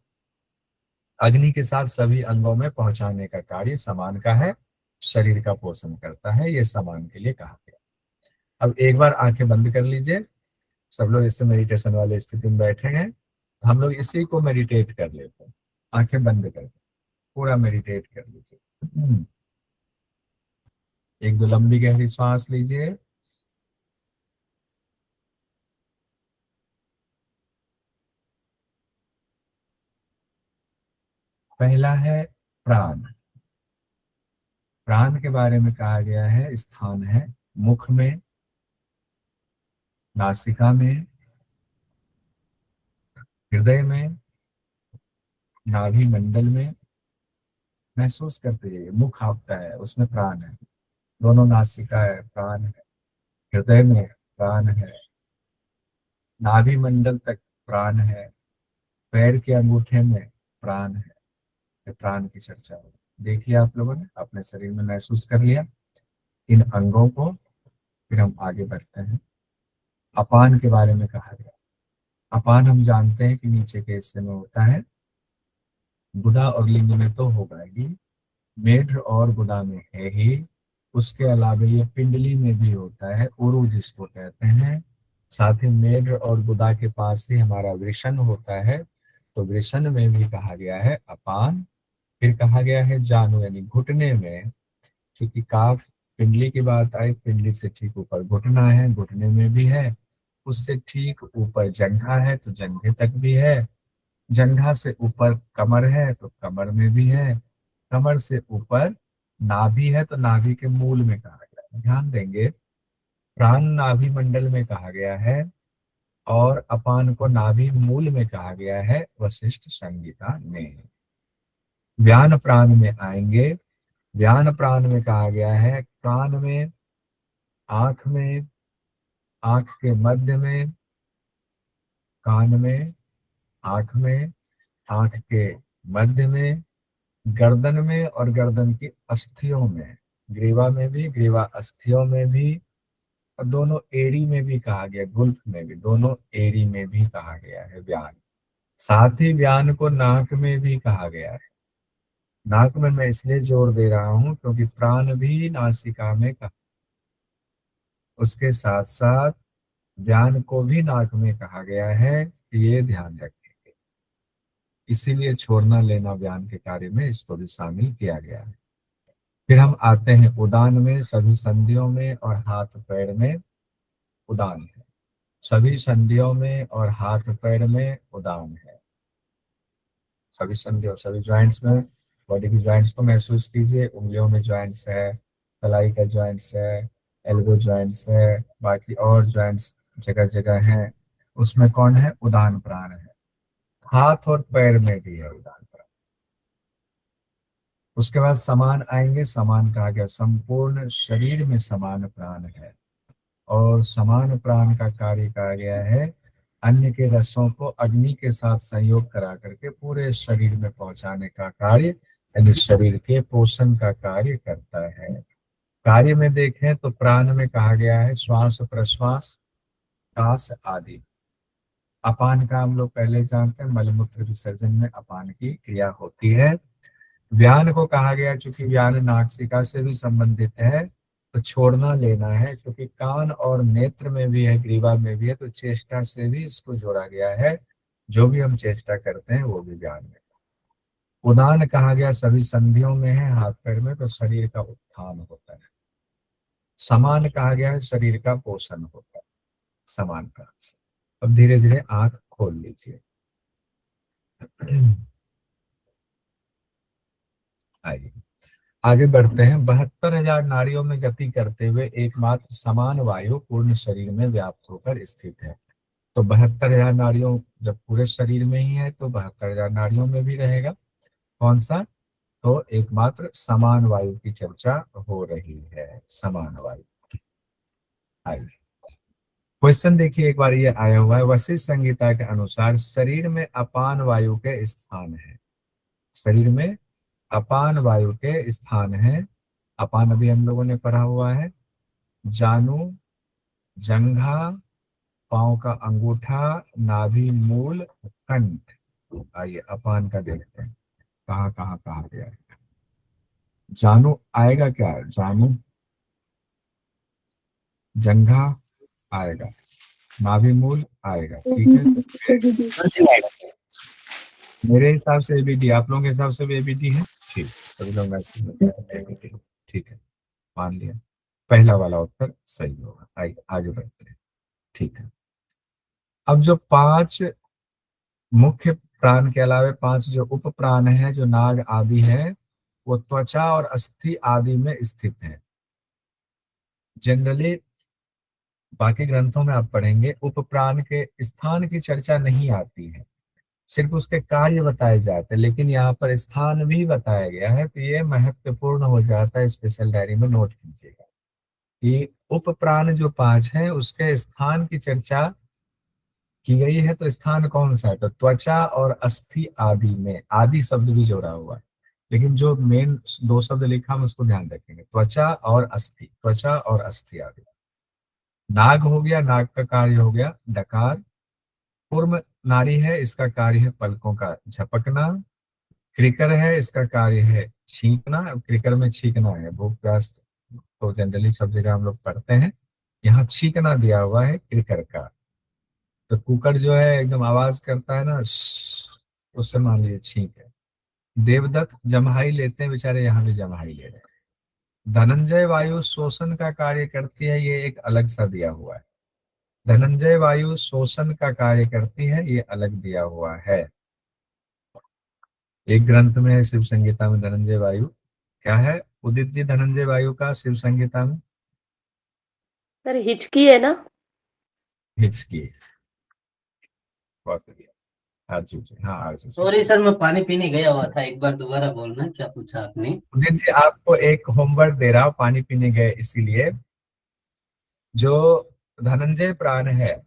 अग्नि के साथ सभी अंगों में पहुंचाने का कार्य समान का है, शरीर का पोषण करता है, ये समान के लिए कहा गया। अब एक बार आंखें बंद कर लीजिए, सब लोग इससे मेडिटेशन वाले स्थिति में बैठे हैं, हम लोग इसी को मेडिटेट कर लेते हैं। आंखें बंद करके पूरा मेडिटेट कर लीजिए। एक दो लंबी गहरी सांस लीजिए। पहला है प्राण। प्राण के बारे में कहा गया है, स्थान है मुख में, नासिका में, हृदय में, नाभि मंडल में। महसूस करते जाइए, मुख आपका है, उसमें प्राण है। दोनों नासिका है, प्राण है। हृदय में प्राण है, नाभि मंडल तक प्राण है, पैर के अंगूठे में प्राण है। ये प्राण की चर्चा हो। देखिए आप लोगों ने अपने शरीर में महसूस कर लिया इन अंगों को। फिर हम आगे बढ़ते हैं। अपान के बारे में कहा गया। अपान हम जानते हैं कि नीचे के हिस्से में होता है, गुदा और लिंग में तो होगा ही, मेढ और गुदा में है ही। उसके अलावा ये पिंडली में भी होता है, उरु जिसको कहते हैं। साथ ही मेढ और गुदा के पास ही हमारा वृषण होता है, तो वृषण में भी कहा गया है अपान। फिर कहा गया है जानु, यानी घुटने में। क्योंकि काफ पिंडली की बात आई, पिंडली से ठीक ऊपर घुटना है, घुटने में भी है। उससे ठीक ऊपर जंघा है, तो जंघे तक भी है। जंघा से ऊपर कमर है, तो कमर में भी है। कमर से ऊपर नाभि है, तो नाभि के मूल में कहा गया है। ध्यान देंगे, प्राण नाभि मंडल में कहा गया है और अपान को नाभि मूल में कहा गया है वशिष्ठ संहिता में। व्यान प्राण में आएंगे। व्यान प्राण में कहा गया है कान में, आंख में, आंख के मध्य में, कान में, आंख में, आंख के मध्य में, गर्दन में और गर्दन की अस्थियों में, ग्रीवा में भी, ग्रीवा अस्थियों में भी, और दोनों एड़ी में भी कहा गया, गुल्फ में भी, दोनों एड़ी में भी कहा गया है व्यान। साथ ही व्यान को नाक में भी कहा गया है। नाक में मैं इसलिए जोर दे रहा हूं क्योंकि प्राण भी नासिका में कहा, उसके साथ साथ व्यान को भी नाक में कहा गया है, ये ध्यान रखेंगे। इसीलिए छोड़ना लेना व्यान के कार्य में इसको भी शामिल किया गया है। फिर हम आते हैं उदान में। सभी संधियों में और हाथ पैर में उदान है। सभी संधियों में और हाथ पैर में उदान है। सभी संधियों, सभी ज्वाइंट्स में, बॉडी की ज्वाइंट्स को महसूस कीजिए। उंगलियों में ज्वाइंट्स है, कलाई का ज्वाइंट्स है, एल्बो ज्वाइंट्स है, बाकी और ज्वाइंट्स जगह जगह हैं। उसमें कौन है? उदान प्राण है। हाथ और पैर में भी है उदान प्राण। उसके बाद समान आएंगे। समान कहा गया संपूर्ण शरीर में समान प्राण है, और समान प्राण का कार्य कहा गया है अन्य के रसों को अग्नि के साथ संयोग करा करके पूरे शरीर में पहुंचाने का कार्य, यानी शरीर के पोषण का कार्य करता है। कार्य में देखें तो प्राण में कहा गया है श्वास प्रश्वास, कास आदि। अपान का हम लोग पहले जानते हैं, मलमूत्र विसर्जन में अपान की क्रिया होती है। व्यान को कहा गया क्योंकि व्यान नासिका से भी संबंधित है, तो छोड़ना लेना है, क्योंकि कान और नेत्र में भी है, ग्रीवा में भी है, तो चेष्टा से भी इसको जोड़ा गया है। जो भी हम चेष्टा करते हैं वो भी व्यान में। उदान कहा गया सभी संधियों में है, हाथ पैर में, तो शरीर का उत्थान होता है। समान कहा गया है, शरीर का पोषण होता है, समान का। अब धीरे धीरे आंख खोल लीजिए। आइए आगे बढ़ते हैं। 72,000 नाड़ियों में गति करते हुए एकमात्र समान वायु पूर्ण शरीर में व्याप्त होकर स्थित है। तो 72,000 नाड़ियों जब पूरे शरीर में ही है तो 72,000 नाड़ियों में भी रहेगा। कौन सा? तो एकमात्र समान वायु की चर्चा हो रही है, समान वायु। आइए क्वेश्चन देखिए, एक बार ये आया हुआ है, वशिष्ठ संहिता के अनुसार शरीर में अपान वायु के स्थान है। शरीर में अपान वायु के स्थान है। अपान अभी हम लोगों ने पढ़ा हुआ है, जानु, जंघा, पांव का अंगूठा, नाभि मूल, कंठ। आइए अपान का देखते हैं कहाँ कहाँ कहा गया है। जानु आएगा क्या? जानु, जंघा आएगा, नाभि मूल आएगा, ठीक है। मेरे हिसाब से एबीडी, आप लोगों के हिसाब से भी एबीडी है? ठीक, सभी लोग मैसेज में ABD, ठीक है, मान लिया। पहला वाला उत्तर सही होगा। आइए आगे बढ़ते हैं। ठीक है, अब जो 5 मुख्य प्राण के अलावे 5 जो उप प्राण है, जो नाग आदि है, वो त्वचा और अस्थि आदि में स्थित है। जनरली बाकी ग्रंथों में आप पढ़ेंगे उप प्राण के स्थान की चर्चा नहीं आती है, सिर्फ उसके कार्य बताए जाते हैं, लेकिन यहाँ पर स्थान भी बताया गया है, तो ये महत्वपूर्ण हो जाता है। स्पेशल डायरी में नोट कीजिएगा कि उप प्राण जो 5 हैं उसके स्थान की चर्चा की गई है। तो स्थान कौन सा है? तो त्वचा और अस्थि आदि में, आदि शब्द भी जोड़ा हुआ है, लेकिन जो मेन 2 शब्द लिखा हम उसको ध्यान रखेंगे, त्वचा और अस्थि, त्वचा और अस्थि आदि। नाग हो गया, नाग का कार्य हो गया डकार। कूर्म नारी है, इसका कार्य है पलकों का झपकना। क्रिकर है, इसका कार्य है छींकना। अब क्रिकर में छींकना है, भूख प्यास तो जनरली सब जगह हम लोग पढ़ते हैं, यहाँ छींकना दिया हुआ है क्रिकर का। तो कुकर जो है एकदम आवाज करता है ना, उससे मान लीजिए छींक है। देवदत्त जम्हाई लेते हैं बेचारे, यहाँ भी जम्हाई ले रहे हैं। धनंजय वायु शोषण का कार्य करती है, ये एक अलग सा दिया हुआ है। धनंजय वायु शोषण का कार्य करती है, ये अलग दिया हुआ है। एक ग्रंथ में है शिव संहिता में धनंजय वायु, क्या है उदित जी धनंजय वायु का शिव संहिता में? सर हिचकी है ना? हिचकी। बहुत बढ़िया, आरजू जी, हाँ आरजू जी। सॉरी सर, मैं पानी पीने गया हुआ था, एक बार दोबारा बोलना, क्या पूछा आपने? उदित जी आपको एक होमवर्क दे रहा हूँ, पानी पीने गए इसीलिए। जो धनंजय प्राण है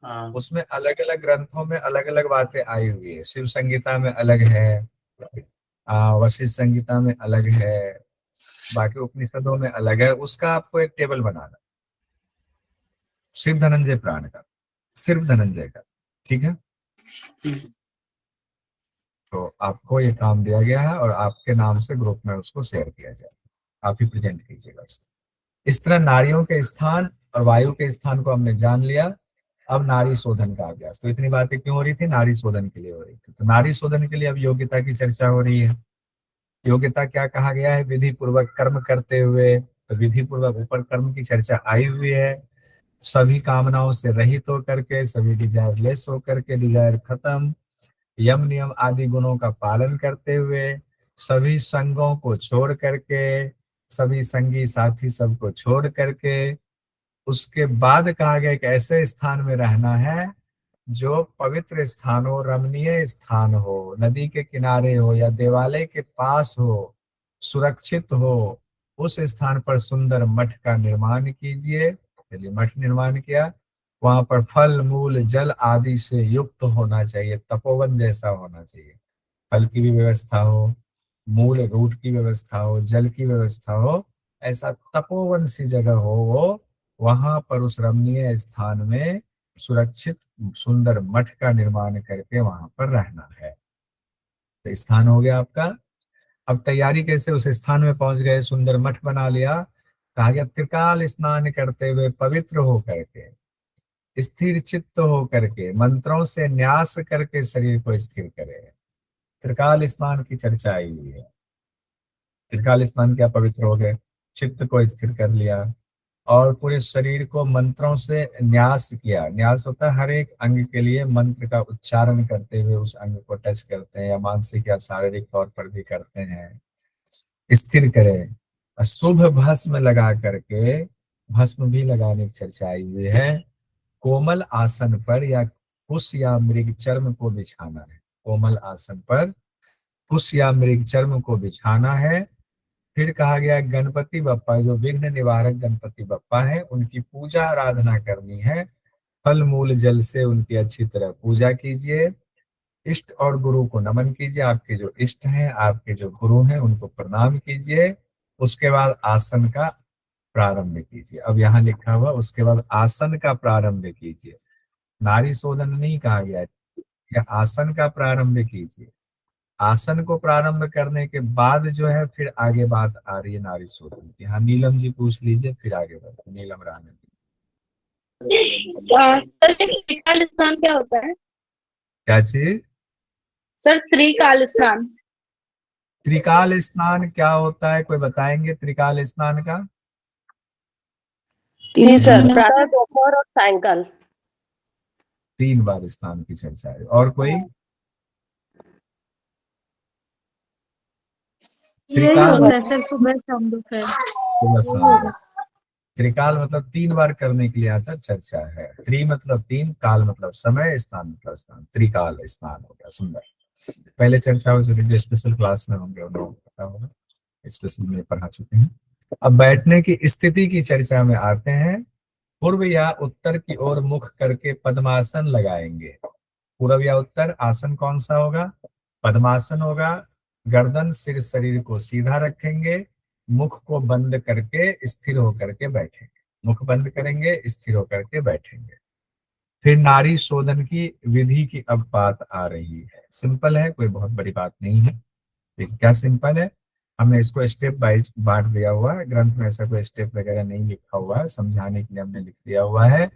हाँ उसमें अलग अलग ग्रंथों में अलग अलग बातें आई हुई है। शिव संहिता में अलग है, वशिष्ठ संहिता में अलग है, बाकी उपनिषदों में अलग है। उसका आपको एक टेबल बनाना, शिव धनंजय प्राण का, सिर्फ धनंजय का, ठीक है। तो आपको ये काम दिया गया है और आपके नाम से ग्रुप में उसको शेयर किया जाए, आप ही प्रेजेंट कीजिएगा उसको। इस तरह नारियों के स्थान और वायु के स्थान को हमने जान लिया। अब नारी शोधन का अभ्यास, तो इतनी बातें क्यों हो रही थी? नारी शोधन के लिए हो रही थी। तो नारी शोधन के लिए अब योग्यता की चर्चा हो रही है। योग्यता क्या कहा गया है? विधि पूर्वक कर्म करते हुए, तो विधि पूर्वक ऊपर कर्म की चर्चा आई हुई है। सभी कामनाओं से रहित होकर के, सभी डिजायर लेस होकर के, डिजायर खत्म, यम नियम आदि गुणों का पालन करते हुए, सभी संगों को छोड़ करके, सभी संगी साथी सबको छोड़ करके, उसके बाद कहा गया कि ऐसे स्थान में रहना है जो पवित्र स्थान हो, रमणीय स्थान हो, नदी के किनारे हो या देवालय के पास हो, सुरक्षित हो। उस स्थान पर सुंदर मठ का निर्माण कीजिए। चलिए मठ निर्माण किया, वहां पर फल मूल जल आदि से युक्त होना चाहिए, तपोवन जैसा होना चाहिए। फल की भी व्यवस्था हो, मूल रूट की व्यवस्था हो, जल की व्यवस्था हो, ऐसा तपोवन सी जगह हो वो। वहां पर उस रमणीय स्थान में सुरक्षित सुंदर मठ का निर्माण करके वहां पर रहना है। तो स्थान हो गया आपका अब तैयारी कैसे, उस स्थान में पहुंच गए, सुंदर मठ बना लिया। कहा गया त्रिकाल स्नान करते हुए पवित्र हो करके, स्थिर चित्त हो करके, मंत्रों से न्यास करके शरीर को स्थिर करे। त्रिकाल स्नान की चर्चा आई हुई है। त्रिकाल स्नान क्या, पवित्र हो गए, चित्त को स्थिर कर लिया, और पूरे शरीर को मंत्रों से न्यास किया। न्यास होता है हर एक अंग के लिए मंत्र का उच्चारण करते हुए उस अंग को टच करते हैं, या मानसिक या शारीरिक तौर पर भी करते हैं। स्थिर करें, और शुभ भस्म लगा करके, भस्म भी लगाने की चर्चा आई हुई है। कोमल आसन पर या कुश या मृग चर्म को बिछाना है। कोमल आसन पर कुश या मृग चर्म को बिछाना है। फिर कहा गया गणपति बप्पा, जो विघ्न निवारक गणपति बप्पा है, उनकी पूजा आराधना करनी है। फल मूल जल से उनकी अच्छी तरह पूजा कीजिए। इष्ट और गुरु को नमन कीजिए, आपके जो इष्ट हैं, आपके जो गुरु हैं, उनको प्रणाम कीजिए। उसके बाद आसन का प्रारंभ कीजिए। अब यहाँ लिखा हुआ उसके बाद आसन का प्रारंभ कीजिए, नारी शोधन नहीं कहा गया है, या आसन का प्रारंभ कीजिए। आसन को प्रारंभ करने के बाद जो है फिर आगे बात आ रही है नारी शोधन की। हाँ, नीलम जी पूछ लीजिए, फिर आगे बढ़ते। नीलम राणा जी। सर त्रिकाल स्नान क्या होता है? क्या चीज? सर त्रिकाल स्नान। त्रिकाल स्नान क्या होता है, कोई बताएंगे त्रिकाल स्नान का? जी सर, प्रातः दोपहर और सायंकाल। 3 बार स्नान की चर्चा है। और कोई? यही त्रिकाल होता है सर, सुबह शाम दोपहर। सुबह शाम। त्रिकाल मतलब 3 बार करने के लिए यहाँ पर चर्चा है। त्रि मतलब 3, काल मतलब समय, स्नान मतलब स्नान, त्रिकाल स्नान हो गया। सुंदर, पहले चर्चा हो चुकी, जो स्पेशल क्लास में होंगे उन्हें पता होगा, स्पेशल में पढ़ा चुके हैं। अब बैठने की स्थिति की चर्चा में आते हैं। पूर्व या उत्तर की ओर मुख करके पद्मासन लगाएंगे। पूर्व या उत्तर आसन कौन सा होगा? पद्मासन होगा। गर्दन सिर शरीर को सीधा रखेंगे, मुख को बंद करके स्थिर होकर के बैठेंगे। मुख बंद करेंगे, स्थिर होकर के बैठेंगे। फिर नारी शोधन की विधि की अब बात आ रही है। सिंपल है, कोई बहुत बड़ी बात नहीं है। देखिए क्या सिंपल है, हमने इसको स्टेप वाइज बांट दिया हुआ है। ग्रंथ में ऐसा कोई स्टेप वगैरह नहीं लिखा हुआ है, समझाने के लिए हमने लिख दिया हुआ है।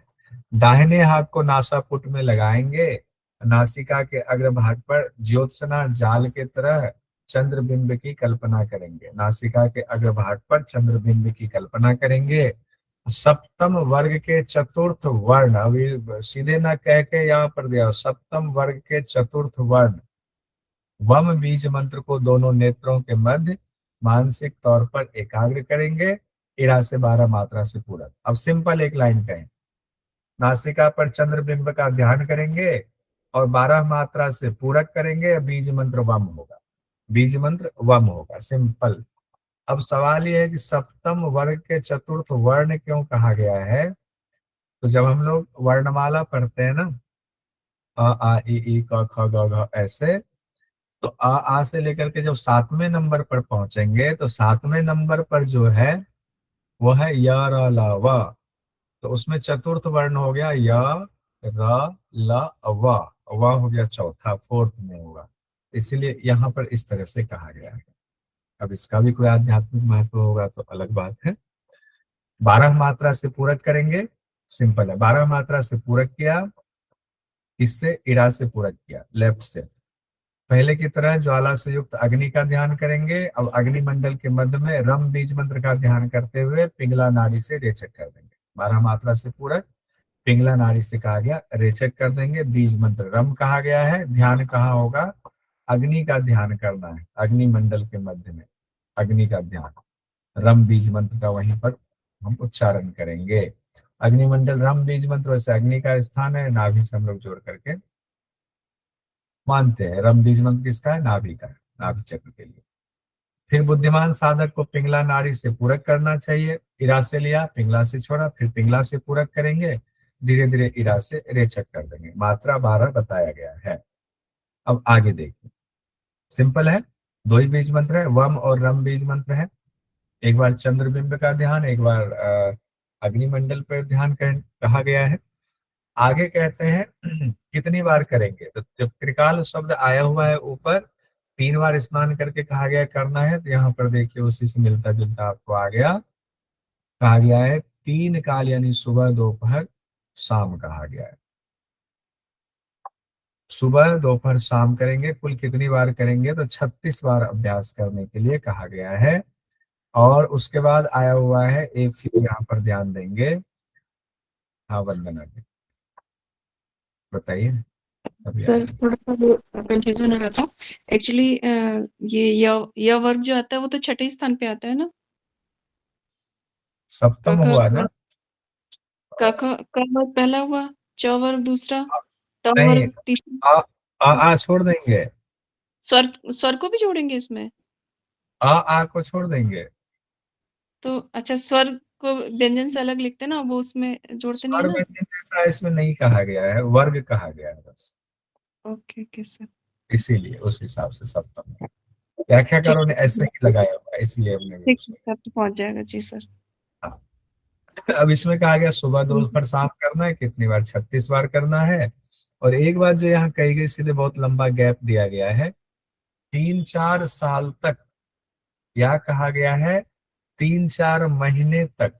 दाहिने हाथ को नासापुट में लगाएंगे, नासिका के अग्रभाग पर ज्योत्सना जाल के तरह चंद्रबिंब की कल्पना करेंगे। नासिका के अग्रभाग पर चंद्रबिंब की कल्पना करेंगे। सप्तम वर्ग के चतुर्थ वर्ण, अभी सीधे ना कह के यहाँ पर दिया, सप्तम वर्ग के चतुर्थ वर्ण वम बीज मंत्र को दोनों नेत्रों के मध्य मानसिक तौर पर एकाग्र करेंगे। 13 से 12 मात्रा से पूरक। अब सिंपल एक लाइन कहें, नासिका पर चंद्रबिंब का ध्यान करेंगे और 12 मात्रा से पूरक करेंगे। बीज मंत्र वम होगा, बीज मंत्र वम होगा, सिंपल। अब सवाल यह है कि सप्तम वर्ग के चतुर्थ वर्ण क्यों कहा गया है? तो जब हम लोग वर्णमाला पढ़ते हैं ना, अ आ इ ई क ख ग घ ऐसे, तो आ से लेकर के जब 7वें नंबर पर पहुंचेंगे तो 7वें नंबर पर जो है वो है य र ल व। तो उसमें चतुर्थ वर्ण हो गया य र ल व, व हो गया चौथा, फोर्थ में होगा। इसलिए यहाँ पर इस तरह से कहा गया है। अब इसका भी कोई आध्यात्मिक महत्व होगा तो अलग बात है। 12 मात्रा से पूरक करेंगे, सिंपल है। 12 मात्रा से पूरक किया, इससे इरा से पूरक किया, लेफ्ट से। पहले की तरह ज्वाला से युक्त अग्नि का ध्यान करेंगे। अब अग्नि मंडल के मध्य में रम बीज मंत्र का ध्यान करते हुए पिंगला नाड़ी से रेचक कर देंगे। 12 मात्रा से पूरक, पिंगला नाड़ी से कहा गया, रेचक कर देंगे। बीज मंत्र रम कहा गया है। ध्यान कहाँ होगा? अग्नि का ध्यान करना है, अग्नि मंडल के मध्य में अग्नि का ध्यान। रम बीज मंत्र का वहीं पर हम उच्चारण करेंगे। अग्निमंडल रम बीज मंत्र वैसे अग्नि का स्थान है, नाभि से हम लोग जोड़ करके मानते हैं। रम बीज मंत्र किसका है? नाभि का है, नाभि चक्र के लिए। फिर बुद्धिमान साधक को पिंगला नाड़ी से पूरक करना चाहिए। इरा से लिया, पिंगला से छोड़ा, फिर पिंगला से पूरक करेंगे, धीरे धीरे इरा से रेचक कर देंगे। मात्रा 12 बताया गया है। अब आगे देखिए, सिंपल है, 2 ही बीज मंत्र है, वम और रम बीज मंत्र है। एक बार चंद्रबिंब का ध्यान, एक बार अग्निमंडल पर ध्यान कहा गया है। आगे कहते हैं कितनी बार करेंगे? तो जब त्रिकाल शब्द आया हुआ है ऊपर, 3 बार स्नान करके कहा गया करना है, तो यहाँ पर देखिए उसी से मिलता जुलता आपको आ गया, कहा गया है 3 काल, यानी सुबह दोपहर शाम कहा गया है। सुबह दोपहर शाम करेंगे, कुल कितनी बार करेंगे, तो 36 बार अभ्यास करने के लिए कहा गया है। और उसके बाद आया हुआ है एक चीज यहाँ पर ध्यान देंगे। हाँ वंदना जी बताइए। अभी सर आया। थोड़ा सा वो कंफ्यूजन हो रहा था एक्चुअली। ये य वर्ग जो आता है वो तो छठे स्थान पे आता है ना। सप्तम क हुआ ना। क वर्ग पहला हुआ, च वर्ग दूसरा, त नहीं, वर्ग तीसरा। आ छोड़ देंगे, स्वर स्वर को भी जोड़ेंगे इसमें? आ को छोड़ देंगे। तो अच्छा, स्वर को व्यंजन से अलग लिखते हैं ना, वो उसमें जोड़ते नहीं है स्वर ना। व्यंजन जैसा इसमें नहीं कहा गया है, वर्ग कहा गया है बस, ओके ओके सर। इसीलिए उस हिसाब से सप्तम है। व्याख्याकारों ने ऐसे ही लगाया हुआ है, इसलिए हमने भी ठीक उसको। है, तो पहुंच जाएगा जी सर। हाँ। अब इसमें कहा गया सुबह दोपहर शाम करना है, कितनी बार, 36 बार करना है। और एक बात जो यहाँ कही गई, सीधे बहुत लंबा गैप दिया गया है, 3-4 साल तक, या कहा गया है 3-4 महीने तक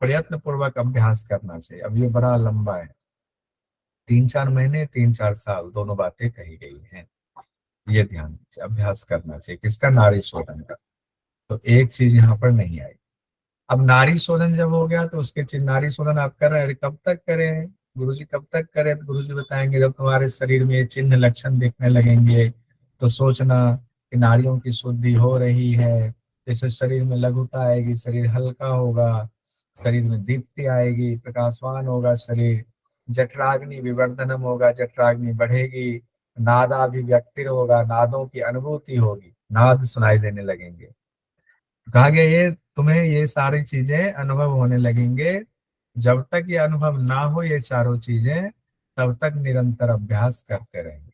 प्रयत्न पूर्वक अभ्यास करना चाहिए। अब ये बड़ा लंबा है, 3-4 महीने 3-4 साल दोनों बातें कही गई हैं, ये ध्यान दीजिए। अभ्यास करना चाहिए किसका, नारी शोधन का। तो एक चीज यहाँ पर नहीं आई। अब नारी शोधन जब हो गया तो उसके नारी शोधन आप कर रहे हैं, कब तक करें गुरुजी, कब तक करें, तो गुरुजी बताएंगे जब तुम्हारे शरीर में ये चिन्ह लक्षण दिखने लगेंगे तो सोचना कि नारियों की शुद्धि हो रही है। जैसे शरीर में लघुता आएगी, शरीर हल्का होगा, शरीर में दीप्ति आएगी, प्रकाशवान होगा शरीर, जठराग्नि विवर्धनम होगा, जठराग्नि बढ़ेगी, नादाभिव्यक्ति होगा, नादों की अनुभूति होगी, नाद सुनाई देने लगेंगे। कहा गया ये तुम्हें ये सारी चीजें अनुभव होने लगेंगे। जब तक ये अनुभव ना हो ये चारों चीजें, तब तक निरंतर अभ्यास करते रहेंगे।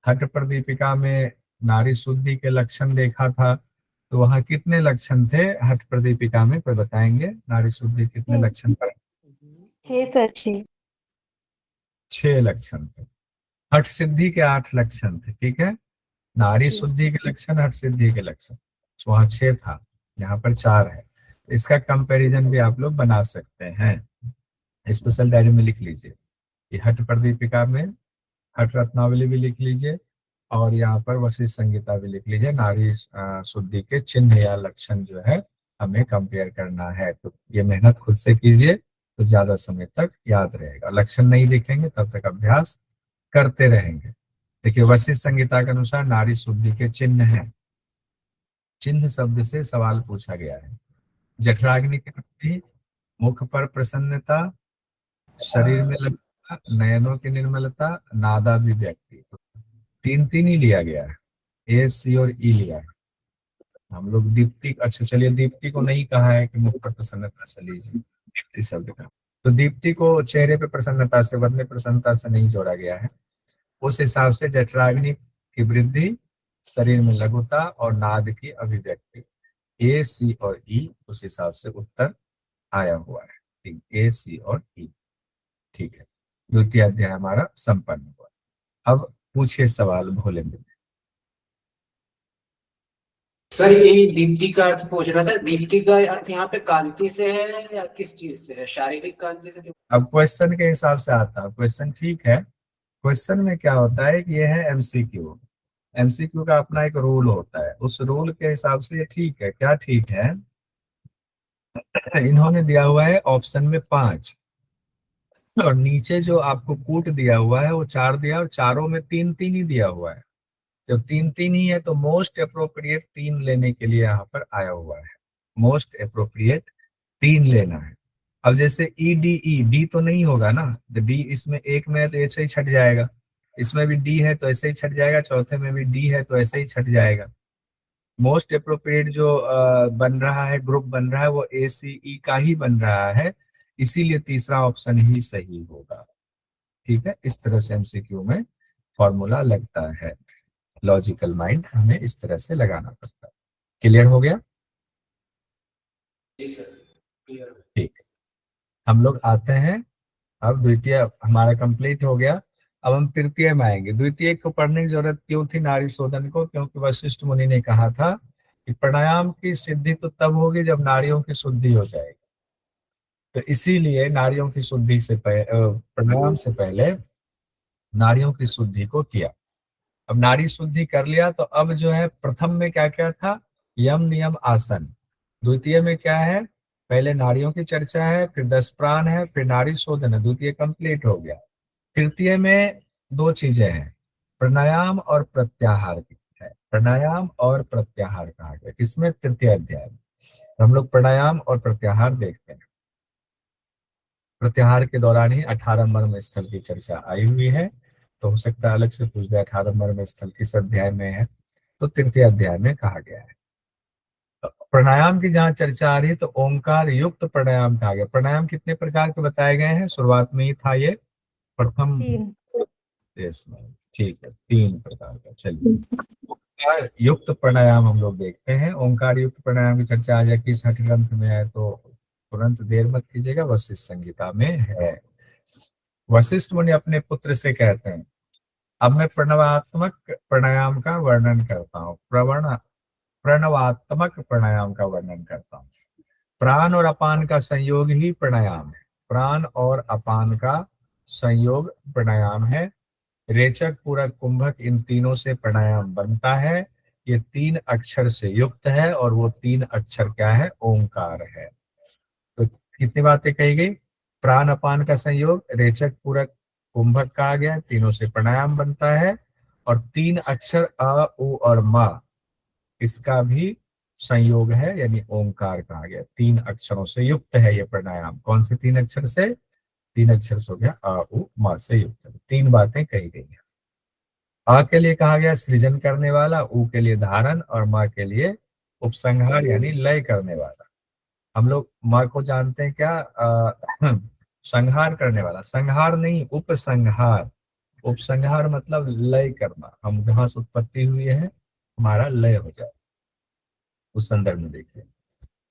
हठ प्रदीपिका में नारी शुद्धि के लक्षण देखा था, तो वहां कितने लक्षण थे हठ प्रदीपिका में, कोई बताएंगे नारी शुद्धि कितने लक्षण पर? 6 सर 6। 6 लक्षण थे। हठ सिद्धि के 8 लक्षण थे, ठीक है। नारी शुद्धि के लक्षण, हठ सिद्धि के लक्षण, तो वहां 6 था, यहाँ पर 4 है। इसका कंपैरिजन भी आप लोग बना सकते हैं, स्पेशल डायरी में लिख लीजिए। ये हठ प्रदीपिका में हठ रत्नावली भी लिख लीजिए, और यहाँ पर वशिष्ठ संहिता भी लिख लीजिए। नारी शुद्धि के चिन्ह या लक्षण जो है हमें कंपेयर करना है, तो ये मेहनत खुद से कीजिए तो ज्यादा समय तक याद रहेगा। लक्षण नहीं दिखेंगे तब तक अभ्यास करते रहेंगे। देखिए वशिष्ठ संहिता के अनुसार नारी शुद्धि के चिन्ह हैं। चिन्ह शब्द से सवाल पूछा गया है। जठराग्नि की वृद्धि, मुख पर प्रसन्नता, शरीर में लगता, नयनों की निर्मलता, नादाभिव्यक्ति। 3-3 ही लिया गया है, ए सी और ई लिया है। हम लोग दीप्ति, अच्छा चलिए दीप्ति को नहीं कहा है कि मुख पर प्रसन्नता से लीजिए दीप्ति शब्द का, तो दीप्ति को चेहरे पे प्रसन्नता से, वदन में प्रसन्नता से नहीं जोड़ा गया है। उस हिसाब से जठराग्नि की वृद्धि, शरीर में लघुता और नाद की अभिव्यक्ति, ए सी और ई, उस हिसाब से उत्तर आया हुआ है। ठीक, ए सी और ई, ठीक है। द्वितीय अध्याय हमारा संपन्न हुआ। अब पूछिए सवाल भोले में। सर ये दीप्ति का अर्थ पूछ रहा था, दीप्ति का अर्थ यहाँ पे कांति से है या किस चीज से है, शारीरिक कांति से? अब क्वेश्चन के हिसाब से आता है, क्वेश्चन ठीक है। क्वेश्चन में क्या होता है कि ये है एमसीक्यू, एमसीक्यू का अपना एक रूल होता है, उस रूल के हिसाब से ये ठीक है। क्या ठीक है, इन्होंने दिया हुआ है ऑप्शन में 5, और नीचे जो आपको कूट दिया हुआ है वो 4 दिया, और चारों में 3-3 ही दिया हुआ है। जब 3-3 ही है तो मोस्ट अप्रोप्रिएट 3 लेने के लिए यहाँ पर आया हुआ है। मोस्ट अप्रोप्रिएट 3 लेना है। अब जैसे ई डी ई, डी तो नहीं होगा ना, डी इसमें एक में है तो ऐसे ही छट जाएगा, इसमें भी डी है तो ऐसे ही छट जाएगा, चौथे में भी डी है तो ऐसे ही छट जाएगा। मोस्ट अप्रोप्रिएट जो बन रहा है, ग्रुप बन रहा है, वो ए सी ई का ही बन रहा है, इसीलिए तीसरा ऑप्शन ही सही होगा। ठीक है, इस तरह से एमसीक्यू में फॉर्मूला लगता है। लॉजिकल माइंड हमें इस तरह से लगाना पड़ता है। क्लियर हो गया? जी सर, क्लियर। ठीक, हम लोग आते हैं अब द्वितीय हमारा कंप्लीट हो गया। अब हम तृतीय में आएंगे। द्वितीय को पढ़ने की जरूरत क्यों थी नारी शोधन को? क्योंकि वशिष्ठ मुनि ने कहा था कि प्राणायाम की सिद्धि तो तब होगी जब नारियों की शुद्धि हो जाएगी। तो इसीलिए नारियों की शुद्धि से प्राणायाम से पहले नारियों की शुद्धि को किया। अब नारी शुद्धि कर लिया तो अब जो है प्रथम में क्या क्या था? यम नियम आसन। द्वितीय में क्या है? पहले नारियों की चर्चा है, फिर 10 प्राण है, फिर नारी शोधन है। द्वितीय कंप्लीट हो गया। तृतीय में दो चीजें हैं, प्राणायाम और प्रत्याहार की है। प्राणायाम और प्रत्याहार कहा गया किसमें? तृतीय अध्याय में। तो हम लोग प्राणायाम और प्रत्याहार देखते हैं। प्रत्याहार के दौरान ही 18 मर्म स्थल की चर्चा आई हुई है, तो हो सकता है अलग से पूछ गया 18 मर्म स्थल किस अध्याय में है, तो तृतीय अध्याय में कहा गया है। तो प्राणायाम की जहाँ चर्चा आ रही है तो ओंकार युक्त प्राणायाम कहा गया। प्राणायाम कितने प्रकार के बताए गए हैं? शुरुआत में ही था ये प्रथम 3। इसमें, ठीक है, 3 प्रकार का। चलिए, ओंकार युक्त प्राणायाम हम लोग देखते हैं। ओंकार युक्त प्राणायाम की चर्चा आज किस हठ ग्रंथ में है? तो तुरंत देर मत कीजिएगा, वशिष्ठ संहिता में है। वशिष्ठ मुनि अपने पुत्र से कहते हैं, अब मैं प्रणवात्मक प्राणायाम का वर्णन करता हूँ। प्रणवात्मक प्राणायाम का वर्णन करता हूँ। प्राण और अपान का संयोग ही प्राणायाम है। प्राण और अपान का संयोग प्राणायाम है। रेचक, पूरक, कुंभक, इन तीनों से प्राणायाम बनता है। ये 3 अक्षर से युक्त है और वो 3 अक्षर क्या है? ओंकार है। तो कितनी बातें कही गई? प्राण अपान का संयोग, रेचक, पूरक, कुंभक कहा गया, तीनों से प्राणायाम बनता है। और 3 अक्षर अ, उ और म, इसका भी संयोग है, यानी ओंकार कहा गया। 3 अक्षरों से युक्त है ये प्राणायाम। कौन से 3 अक्षर से? 3 अक्षर से हो गया अ, उ, म से युक्त है। 3 बातें कही गई हैं। अ के लिए कहा गया सृजन करने वाला, उ के लिए धारण, और म के लिए उपसंहार यानी लय करने वाला। हम लोग म को जानते हैं क्या? संहार करने वाला। संहार नहीं, उपसंहार। उपसंहार मतलब लय करना। हम जहां से उत्पत्ति हुई है हमारा लय हो जाए, उस संदर्भ में देखिए।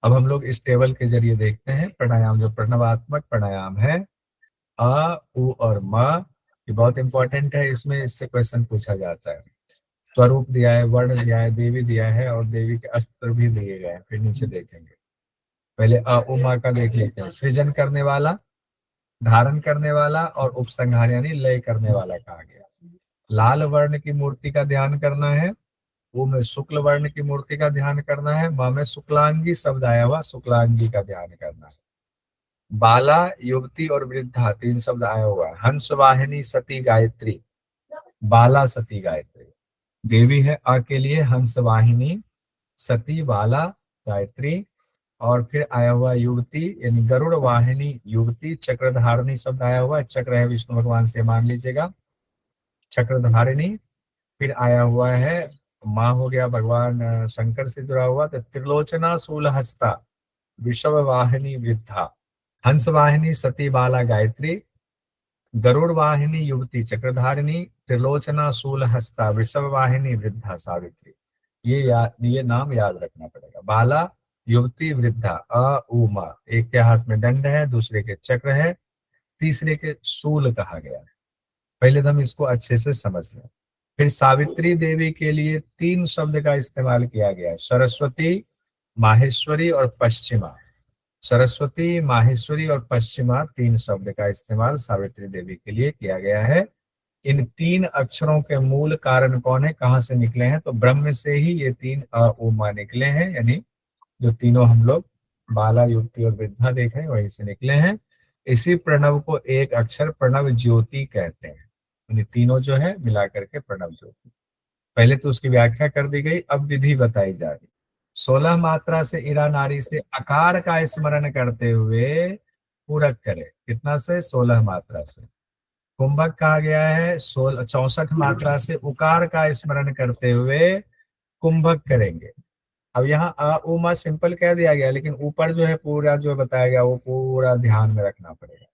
अब हम लोग इस टेबल के जरिए देखते हैं प्राणायाम, जो प्रणवात्मक प्राणायाम है, अ, उ और म, ये बहुत इंपॉर्टेंट है। इसमें इससे क्वेश्चन पूछा जाता है। स्वरूप दिया है, वर्ण दिया है, देवी दिया है, और देवी के अस्त्र भी दिए गए हैं। फिर नीचे देखेंगे। पहले अ, उ, म का देख लेते हैं। सृजन करने वाला, धारण करने वाला और उपसंहार यानी लय करने वाला कहा गया। लाल वर्ण की मूर्ति का ध्यान करना है, वो में शुक्ल वर्ण की मूर्ति का ध्यान करना है, माँ में शुक्लांगी शब्द आया हुआ, शुक्लांगी का ध्यान करना है। बाला, युवती और वृद्धा 3 शब्द आया हुआ है। हंस वाहिनी, सती, गायत्री। बाला, सती, गायत्री। देवी है अ के लिए हंस वाहिनी, सती, बाला, गायत्री। और फिर आया हुआ युवती यानी गरुड़ वाहिनी युवती। चक्रधारिणी शब्द आया हुआ है, चक्र है विष्णु भगवान से, मान लीजिएगा, चक्रधारिणी। फिर आया हुआ है माँ, हो गया भगवान शंकर से जुड़ा हुआ, तो त्रिलोचना, शूलहस्ता, विषव वाहिनी, वृद्धा। हंस वाहिनी, सती, बाला, गायत्री। गरुड़ वाहिनी युवती, चक्रधारिणी। त्रिलोचना, शूलहस्ता, वृषभ वाहिनी, वृद्धा, सावित्री। ये नाम याद रखना पड़ेगा। बाला, युवती, वृद्धा, अ, उ, म। एक के हाथ में दंड है, दूसरे के चक्र है, तीसरे के शूल कहा गया है। पहले तो हम इसको अच्छे से समझ लें। फिर सावित्री देवी के लिए 3 शब्द का इस्तेमाल किया गया है, सरस्वती, माहेश्वरी और पश्चिमा। सरस्वती, माहेश्वरी और पश्चिमा 3 शब्द का इस्तेमाल सावित्री देवी के लिए किया गया है। इन 3 अक्षरों के मूल कारण कौन है, कहाँ से निकले हैं? तो ब्रह्म से ही ये 3 अ, उ, म निकले हैं, यानी जो तीनों हम लोग बाला, युवती और वृद्धा देख रहे हैं वहीं से निकले हैं। इसी प्रणव को एक अक्षर प्रणव ज्योति कहते हैं। यानी तीनों जो है मिला करके प्रणव ज्योति। पहले तो उसकी व्याख्या कर दी गई, अब विधि बताई जा रही। 16 मात्रा से इरा नारी से अकार का स्मरण करते हुए पूरक करे। कितना से? 16 मात्रा से। कुंभक कहा गया है 64 मात्रा से उकार का स्मरण करते हुए कुंभक करेंगे। अब यहाँ अ, उ, म सिंपल कह दिया गया, लेकिन ऊपर जो है पूरा जो बताया गया वो पूरा ध्यान में रखना पड़ेगा।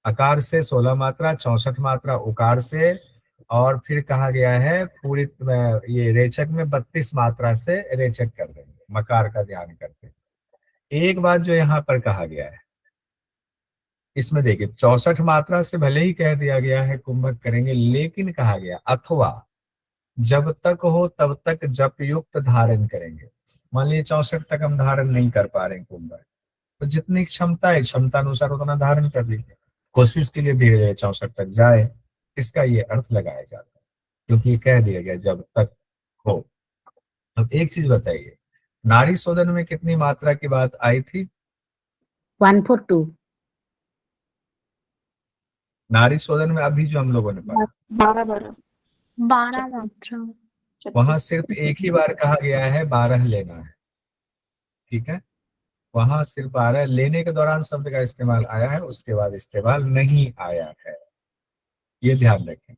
अकार से 16 मात्रा, 64 मात्रा उकार से, और फिर कहा गया है पूरी ये रेचक में 32 मात्रा से रेचक कर देंगे, मकार का ध्यान करते। एक बात जो यहाँ पर कहा गया है, इसमें देखिए 64 मात्रा से भले ही कह दिया गया है कुंभक करेंगे, लेकिन कहा गया अथवा जब तक हो तब तक जप युक्त धारण करेंगे। मान लीजिए 64 तक हम धारण नहीं कर पा रहे हैं कुंभक, तो जितनी क्षमता है क्षमता अनुसार उतना धारण कर लीजिए, कोशिश के लिए धीरे धीरे 64 तक जाए, इसका ये अर्थ लगाया जाता है, क्योंकि कह दिया गया जब तक हो। अब एक चीज बताइए, नारी शोधन में कितनी मात्रा की बात आई थी? 142। नारी शोधन में अभी जो हम लोगों ने पढ़ा 12 12 मात्रा। वहां सिर्फ एक ही बार कहा गया है 12 लेना है, ठीक है। वहां सिर्फ 12 लेने के दौरान शब्द का इस्तेमाल आया है, उसके बाद इस्तेमाल नहीं आया है, ये ध्यान रखें।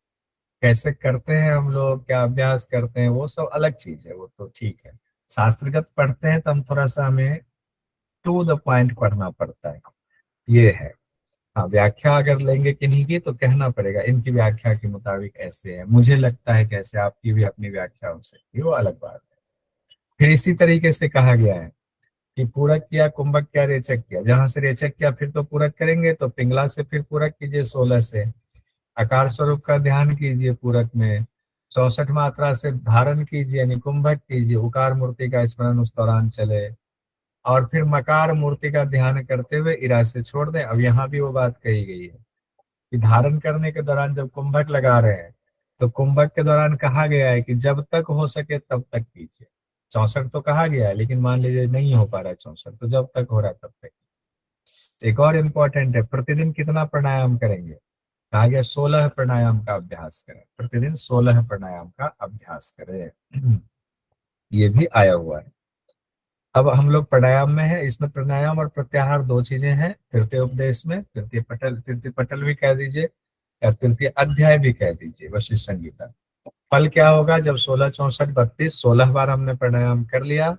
कैसे करते हैं हम लोग, क्या अभ्यास करते हैं, वो सब अलग चीज है, वो तो ठीक है। शास्त्रगत पढ़ते हैं तो हम थोड़ा सा हमें टू द पॉइंट पढ़ना पड़ता है, ये है। हाँ, व्याख्या अगर लेंगे किन्हीं की तो कहना पड़ेगा इनकी व्याख्या के मुताबिक ऐसे है, मुझे लगता है कैसे, आपकी भी अपनी व्याख्या हो सकती है, वो अलग बात है। फिर इसी तरीके से कहा गया है कि पूरक किया, कुंभक किया, रेचक किया। जहां से रेचक किया फिर तो पूरक करेंगे, तो पिंगला से फिर पूरक कीजिए 16 से। आकार स्वरूप का ध्यान कीजिए पूरक में, 64 मात्रा से धारण कीजिए यानी कुंभक कीजिए, उकार मूर्ति का स्मरण उस दौरान चले, और फिर मकार मूर्ति का ध्यान करते हुए इरा से छोड़ दें। अब यहाँ भी वो बात कही गई है कि धारण करने के दौरान जब कुंभक लगा रहे हैं तो कुंभक के दौरान कहा गया है कि जब तक हो सके तब तक कीजिए। 64 तो कहा गया है, लेकिन मान लीजिए नहीं हो पा रहा है 64, तो जब तक हो रहा है तब तक। एक और इम्पोर्टेंट है, प्रतिदिन कितना प्राणायाम करेंगे? कहा गया 16 प्राणायाम का अभ्यास करें, प्रतिदिन 16 प्राणायाम का अभ्यास करें, ये भी आया हुआ है। अब हम लोग प्राणायाम में है, इसमें प्राणायाम और प्रत्याहार दो चीजें हैं। तृतीय उपदेश में तृतीय पटल भी कह दीजिए या तृतीय अध्याय भी कह दीजिए वशिष्ठ संगीता। फल क्या होगा? जब 16, 64, 32 16 बार हमने प्राणायाम कर लिया,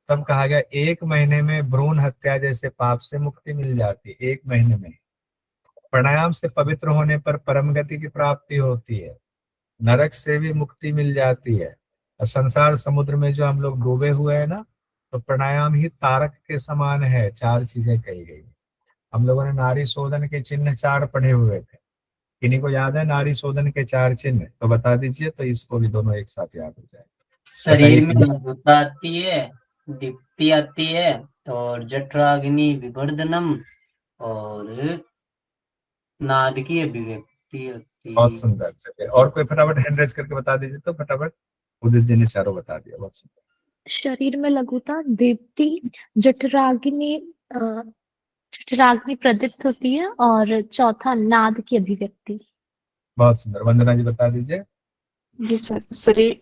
तब कहा गया 1 महीने में भ्रूण हत्या जैसे पाप से मुक्ति मिल जाती है। 1 महीने में प्राणायाम से पवित्र होने पर परम गति की प्राप्ति होती है, नरक से भी मुक्ति मिल जाती है। और संसार समुद्र में जो हम लोग डूबे हुए हैं ना, तो प्राणायाम ही तारक के समान है। 4 चीजें कही गई। हम लोगों ने नारी शोधन के चिन्ह 4 पढ़े हुए थे, किन्हीं को याद है नारी शोधन के 4 चिन्ह? तो बता दीजिए, तो इसको भी दोनों एक साथ याद हो जाए। शरीर में लघुता आती है, दीप्ति आती है, और जठराग्नि विवर्धनम, और नाद की अभिव्यक्ति होती है। बहुत सुंदर। चलिए, और कोई फटाफट हैंड रेज करके बता दीजिए, तो फटाफट। उदित जी ने चारों बता दिया, बहुत सुंदर। शरीर में लघुता, दीप्ति, जठराग्नि जठराग्नि प्रदीप्त होती है, और चौथा नाद की अभिव्यक्ति। बहुत सुंदर। वंदना जी बता दीजिए। जी सर,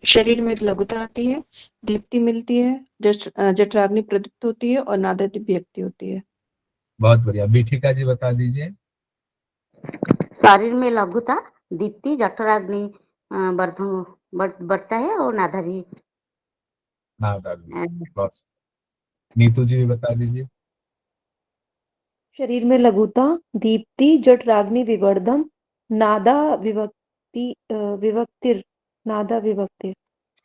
शरीर में लघुता आती है, दीप्ति मिलती है, जठराग्नि प्रदीप्त होती है और नाद अभिव्यक्ति होती है। बहुत बढ़िया। बीठिका जी बता दीजिए। शरीर में लघुता, दीप्ति, जठराग्नि बढ़ता है, और नादा भी। नादा भी। बहुत सुंदर। नीतू जी भी बता दीजिए। शरीर में लघुता, दीप्ति, जठराग्नि विवर्धम, नादा विभक्तिर, नादा विभक्तिर।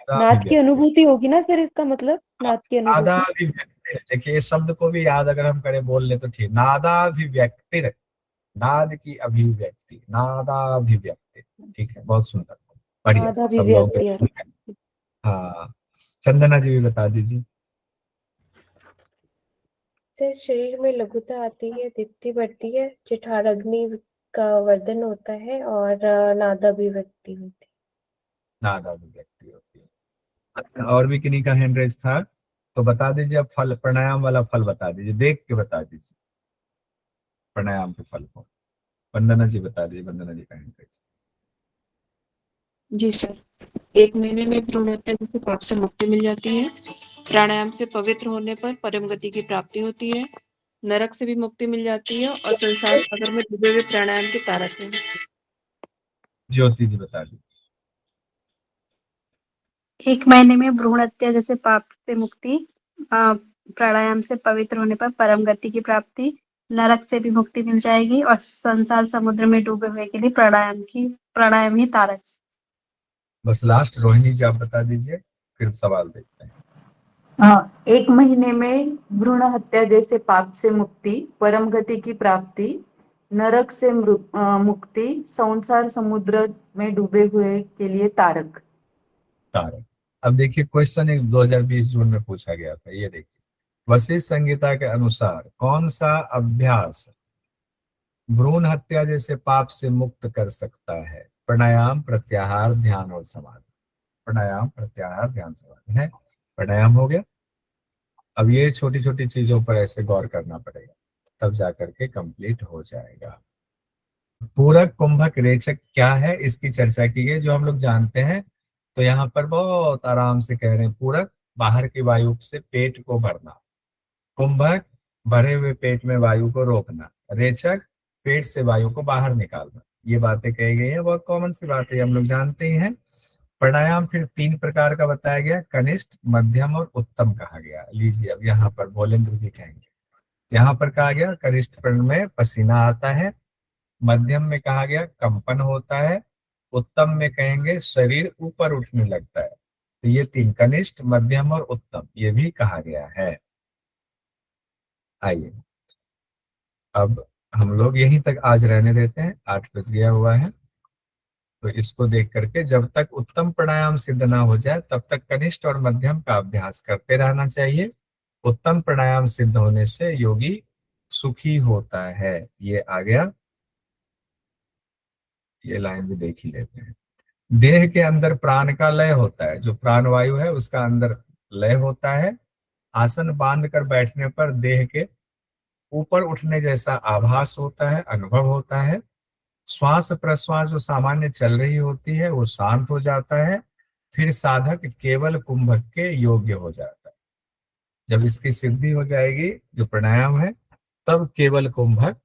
नाद की अनुभूति होगी ना सर, इसका मतलब नाद की नादा अनुभूति। अभिव्यक्ति, देखिए इस शब्द को भी याद अगर हम करें बोल ले तो ठीक। नादाभिव्यक्ति, नाद की अभिव्यक्ति, नादाभिव्यक्ति, ठीक है। बहुत सुंदर, बढ़िया। सब लोगों के। हाँ, चंदना जी भी बता दीजिए। सर, शरीर में लघुता आती है, दीप्ति बढ़ती है, जठराग्नि का वर्धन होता है, और नादाभिव्यक्ति होती है। नादाभिव्यक्ति होती है। और भी किन्हीं का हैंड रेज था तो बता दीजिए। अब फल, प्राणायाम वाला फल बता दीजिए, देख के बता दीजिए प्राणायाम के फल को। वंदना जी बता दीजिए, वंदना जी का हैंड रेज। जी सर, 1 महीने में भ्रूण हत्या जैसे पाप से मुक्ति मिल जाती है, प्राणायाम से पवित्र होने पर परम गति की प्राप्ति होती है, नरक से भी मुक्ति मिल जाती है, और संसार सागर में डूबे हुए प्राणायाम के तारक है। ज्योति जी बता दीजिए। 1 महीने में भ्रूण हत्या जैसे पाप से मुक्ति, प्राणायाम से पवित्र होने पर परम गति की प्राप्ति, नरक से भी मुक्ति मिल जाएगी, और संसार समुद्र में डूबे हुए के लिए प्राणायाम ही तारक। बस लास्ट रोहिणी जी आप बता दीजिए, फिर सवाल देखते हैं। हाँ, 1 महीने में भ्रूण हत्या जैसे पाप से मुक्ति, परम गति की प्राप्ति, नरक से मुक्ति, संसार समुद्र में डूबे हुए के लिए तारक। तारक। अब देखिए क्वेश्चन एक 2020 जून में पूछा गया था, ये देखिए, वशिष्ठ संहिता के अनुसार कौन सा अभ्यास भ्रूण हत्या जैसे पाप से मुक्त कर सकता है? प्राणायाम, प्रत्याहार, ध्यान और समाधि। प्राणायाम, प्रत्याहार, ध्यान, समाधि है। प्राणायाम हो गया। अब ये छोटी छोटी चीजों पर ऐसे गौर करना पड़ेगा, तब जाकर के कंप्लीट हो जाएगा। पूरक, कुंभक, रेचक क्या है इसकी चर्चा की गई, जो हम लोग जानते हैं। तो यहाँ पर बहुत आराम से कह रहे हैं, पूरक बाहर की वायु से पेट को भरना, कुंभक भरे हुए पेट में वायु को रोकना, रेचक पेट से वायु को बाहर निकालना। ये बातें कही गई है, बहुत कॉमन सी बात है, हम लोग जानते ही हैं। प्राणायाम फिर 3 प्रकार का बताया गया, कनिष्ठ, मध्यम और उत्तम कहा गया। लीजिए अब यहाँ पर भोलेंद्र जी कहेंगे। यहाँ पर कहा गया कनिष्ठ प्रण में पसीना आता है, मध्यम में कहा गया कंपन होता है, उत्तम में कहेंगे शरीर ऊपर उठने लगता है। तो ये 3, कनिष्ठ, मध्यम और उत्तम, ये भी कहा गया है। आइए अब हम लोग यहीं तक आज रहने देते हैं, 8 बज गया हुआ है। तो इसको देख करके जब तक उत्तम प्राणायाम सिद्ध ना हो जाए तब तक कनिष्ठ और मध्यम का अभ्यास करते रहना चाहिए। उत्तम प्राणायाम सिद्ध होने से योगी सुखी होता है। ये आ गया, ये लाइन भी देख ही लेते हैं। देह के अंदर प्राण का लय होता है, जो प्राण वायु है उसका अंदर लय होता है। आसन बांध कर बैठने पर देह के ऊपर उठने जैसा आभास होता है, अनुभव होता है। श्वास प्रश्वास जो सामान्य चल रही होती है वो शांत हो जाता है। फिर साधक केवल कुंभक के योग्य हो जाता है। जब इसकी सिद्धि हो जाएगी, जो प्राणायाम है, तब केवल कुंभक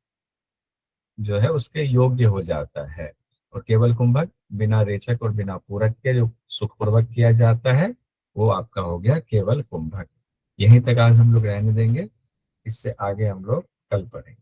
जो है उसके योग्य हो जाता है। और केवल कुंभक बिना रेचक और बिना पूरक के जो सुखपूर्वक किया जाता है वो आपका हो गया केवल कुंभक। यहीं तक आज हम लोग रहने देंगे, इससे आगे हम लोग कल पढ़ेंगे।